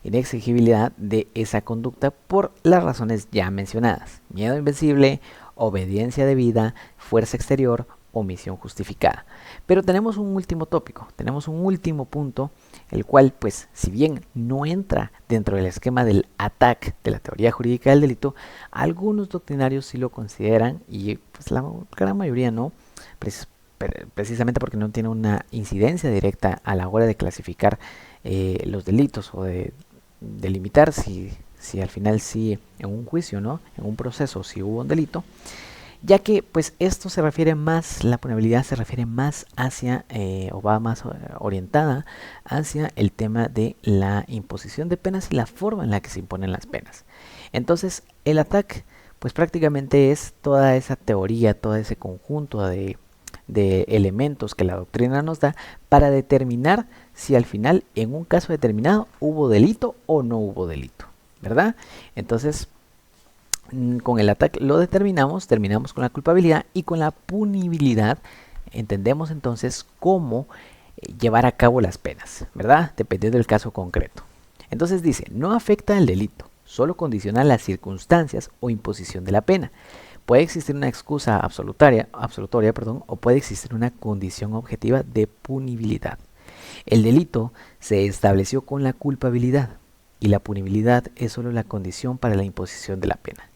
S1: inexigibilidad de esa conducta por las razones ya mencionadas: miedo invencible, obediencia debida, fuerza exterior, omisión justificada. Pero tenemos un último tópico, tenemos un último punto, el cual, pues, si bien no entra dentro del esquema del ATAC de la teoría jurídica del delito, algunos doctrinarios sí lo consideran y pues la gran mayoría no, precisamente porque no tiene una incidencia directa a la hora de clasificar los delitos o de delimitar si al final sí en un juicio, ¿no? En un proceso si hubo un delito, ya que pues esto se refiere más, la punibilidad se refiere más hacia o va más orientada hacia el tema de la imposición de penas y la forma en la que se imponen las penas. Entonces el ATAC pues prácticamente es toda esa teoría, todo ese conjunto de elementos que la doctrina nos da para determinar si al final en un caso determinado hubo delito o no hubo delito, ¿verdad? Entonces con el ATAC lo determinamos, terminamos con la culpabilidad, y con la punibilidad entendemos entonces cómo llevar a cabo las penas, ¿verdad? Dependiendo del caso concreto. Entonces dice, no afecta al delito, solo condiciona las circunstancias o imposición de la pena. Puede existir una excusa absolutoria, o puede existir una condición objetiva de punibilidad. El delito se estableció con la culpabilidad y la punibilidad es solo la condición para la imposición de la pena.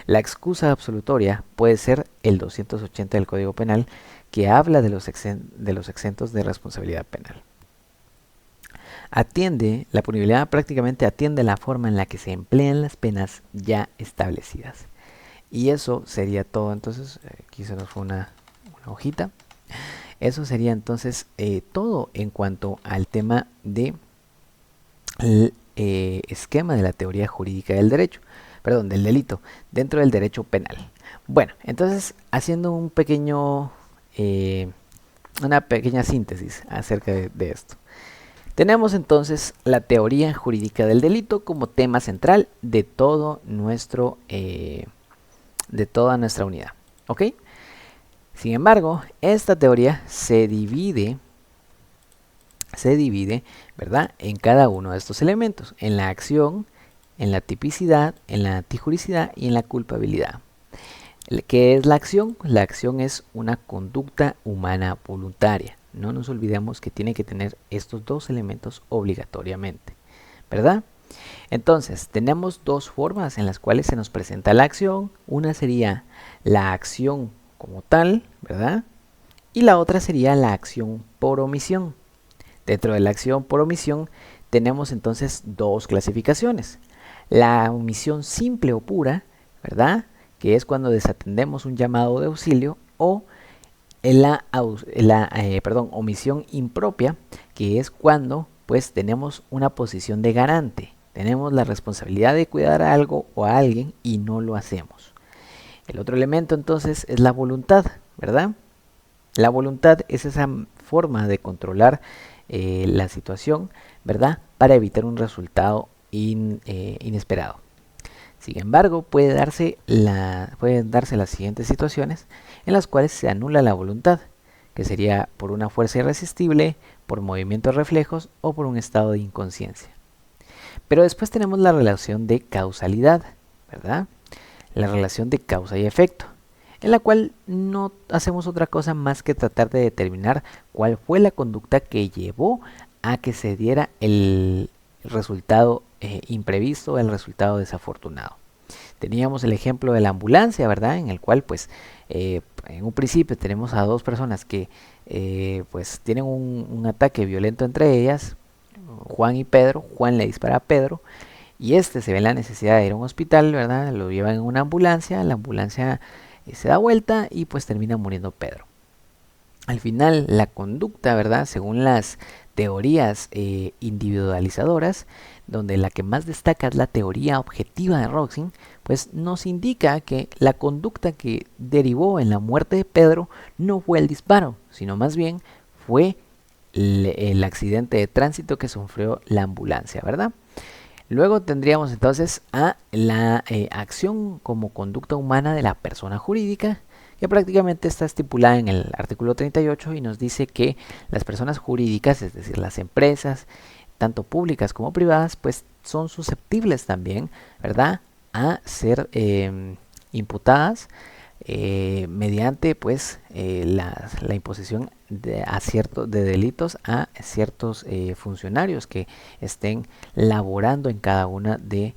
S1: La excusa absolutoria puede ser el 280 del Código Penal, que habla de los exentos de responsabilidad penal. La punibilidad prácticamente atiende la forma en la que se emplean las penas ya establecidas. Y eso sería todo. Entonces, aquí se nos fue una hojita. Eso sería entonces todo en cuanto al tema de esquema de la teoría jurídica del derecho, del delito, dentro del derecho penal. Bueno, entonces haciendo una pequeña síntesis acerca de esto. Tenemos entonces la teoría jurídica del delito como tema central de todo de toda nuestra unidad, ¿ok? Sin embargo, esta teoría se divide, ¿verdad?, en cada uno de estos elementos: en la acción, en la tipicidad, en la antijuricidad y en la culpabilidad. ¿Qué es la acción? La acción es una conducta humana voluntaria. No nos olvidemos que tiene que tener estos dos elementos obligatoriamente, ¿verdad? Entonces, tenemos dos formas en las cuales se nos presenta la acción. Una sería la acción como tal, ¿verdad? Y la otra sería la acción por omisión. Dentro de la acción por omisión tenemos entonces dos clasificaciones: la omisión simple o pura, ¿verdad?, que es cuando desatendemos un llamado de auxilio, o la omisión impropia, que es cuando pues tenemos una posición de garante, tenemos la responsabilidad de cuidar a algo o a alguien y no lo hacemos. El otro elemento entonces es la voluntad, ¿verdad? La voluntad es esa forma de controlar la situación, ¿verdad?, para evitar un resultado inesperado. Sin embargo, pueden darse las siguientes situaciones en las cuales se anula la voluntad, que sería por una fuerza irresistible, por movimientos reflejos o por un estado de inconsciencia. Pero después tenemos la relación de causalidad, ¿verdad? La relación de causa y efecto, en la cual no hacemos otra cosa más que tratar de determinar cuál fue la conducta que llevó a que se diera el resultado imprevisto, el resultado desafortunado. Teníamos el ejemplo de la ambulancia, ¿verdad?, en el cual pues en un principio tenemos a dos personas que pues tienen un ataque violento entre ellas, Juan y Pedro. Juan le dispara a Pedro y este se ve en la necesidad de ir a un hospital, ¿verdad? Lo llevan en una ambulancia, la ambulancia se da vuelta y pues termina muriendo Pedro. Al final la conducta, ¿verdad?, según las teorías individualizadoras, donde la que más destaca es la teoría objetiva de Roxin, pues nos indica que la conducta que derivó en la muerte de Pedro no fue el disparo, sino más bien fue el accidente de tránsito que sufrió la ambulancia, ¿verdad? Luego tendríamos entonces a la acción como conducta humana de la persona jurídica, que prácticamente está estipulada en el artículo 38 y nos dice que las personas jurídicas, es decir, las empresas, tanto públicas como privadas, pues son susceptibles también, ¿verdad?, a ser imputadas mediante pues la imposición de delitos a ciertos funcionarios que estén laborando en cada una de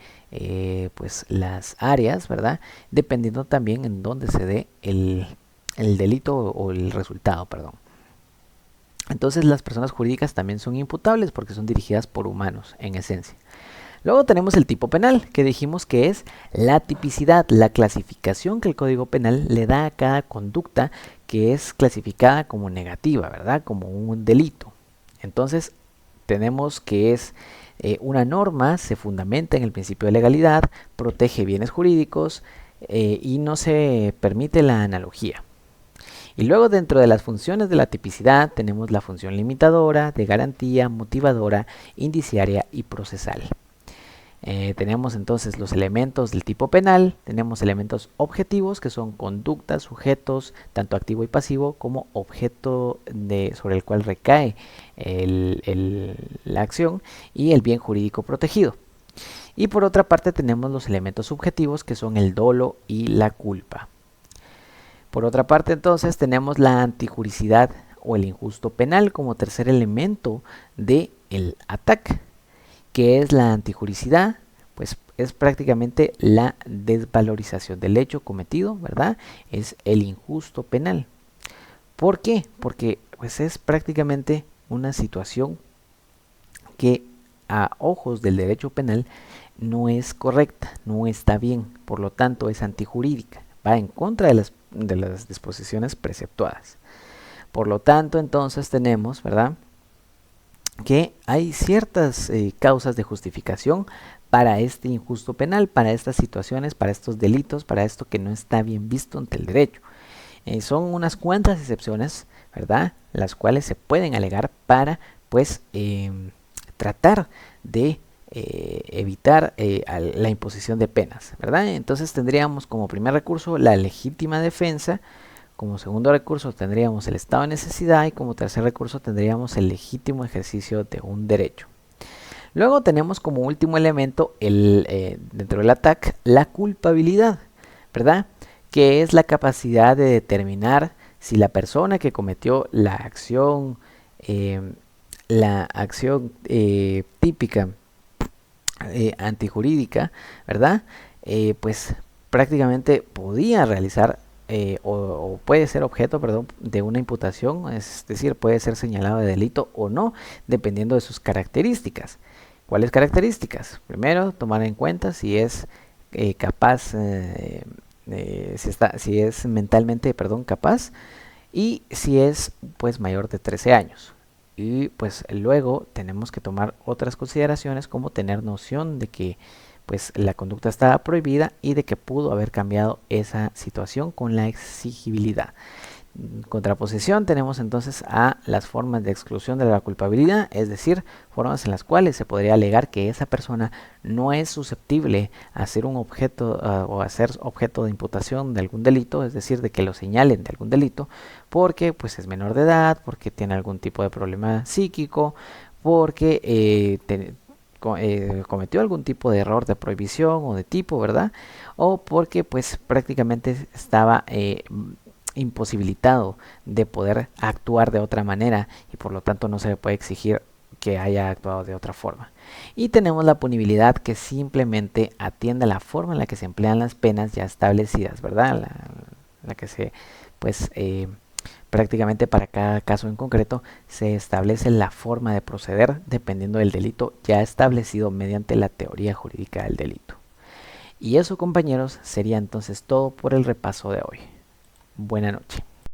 S1: pues las áreas, ¿verdad?, dependiendo también en dónde se dé el delito o el resultado, perdón. Entonces las personas jurídicas también son imputables porque son dirigidas por humanos en esencia. Luego tenemos el tipo penal, que dijimos que es la tipicidad, la clasificación que el Código Penal le da a cada conducta que es clasificada como negativa, ¿verdad?, como un delito. Entonces tenemos que es una norma, se fundamenta en el principio de legalidad, protege bienes jurídicos y no se permite la analogía. Y luego dentro de las funciones de la tipicidad tenemos la función limitadora, de garantía, motivadora, indiciaria y procesal. Tenemos entonces los elementos del tipo penal, tenemos elementos objetivos que son conductas, sujetos, tanto activo y pasivo, como objeto sobre el cual recae la acción y el bien jurídico protegido. Y por otra parte tenemos los elementos subjetivos que son el dolo y la culpa. Por otra parte entonces tenemos la antijuricidad o el injusto penal como tercer elemento del ATAC. ¿Qué es la antijuricidad? Pues es prácticamente la desvalorización del hecho cometido, ¿verdad? Es el injusto penal. ¿Por qué? Porque pues es prácticamente una situación que a ojos del derecho penal no es correcta, no está bien, por lo tanto es antijurídica, va en contra de las disposiciones preceptuadas. Por lo tanto, entonces tenemos, ¿verdad?, que hay ciertas causas de justificación para este injusto penal, para estas situaciones, para estos delitos, para esto que no está bien visto ante el derecho. Son unas cuantas excepciones, ¿verdad?, las cuales se pueden alegar para, pues, tratar de evitar la imposición de penas, ¿verdad? Entonces tendríamos como primer recurso la legítima defensa. Como segundo recurso tendríamos el estado de necesidad y como tercer recurso tendríamos el legítimo ejercicio de un derecho. Luego tenemos como último elemento dentro del ATAC la culpabilidad, ¿verdad?, que es la capacidad de determinar si la persona que cometió la acción típica antijurídica, ¿verdad?, pues prácticamente podía realizar o puede ser objeto, perdón, de una imputación, es decir, puede ser señalado de delito o no, dependiendo de sus características. ¿Cuáles características? Primero, tomar en cuenta si es capaz, si es mentalmente, perdón, capaz, y si es pues mayor de 13 años. Y pues luego tenemos que tomar otras consideraciones como tener noción de que pues la conducta estaba prohibida y de que pudo haber cambiado esa situación con la exigibilidad. En contraposición tenemos entonces a las formas de exclusión de la culpabilidad, es decir, formas en las cuales se podría alegar que esa persona no es susceptible a ser un objeto o a ser objeto de imputación de algún delito, es decir, de que lo señalen de algún delito, porque pues es menor de edad, porque tiene algún tipo de problema psíquico, porque cometió algún tipo de error de prohibición o de tipo, ¿verdad? O porque pues prácticamente estaba imposibilitado de poder actuar de otra manera y por lo tanto no se le puede exigir que haya actuado de otra forma. Y tenemos la punibilidad que simplemente atiende a la forma en la que se emplean las penas ya establecidas, ¿verdad? La que se, pues, prácticamente para cada caso en concreto se establece la forma de proceder dependiendo del delito ya establecido mediante la teoría jurídica del delito. Y eso, compañeros, sería entonces todo por el repaso de hoy. Buena noche.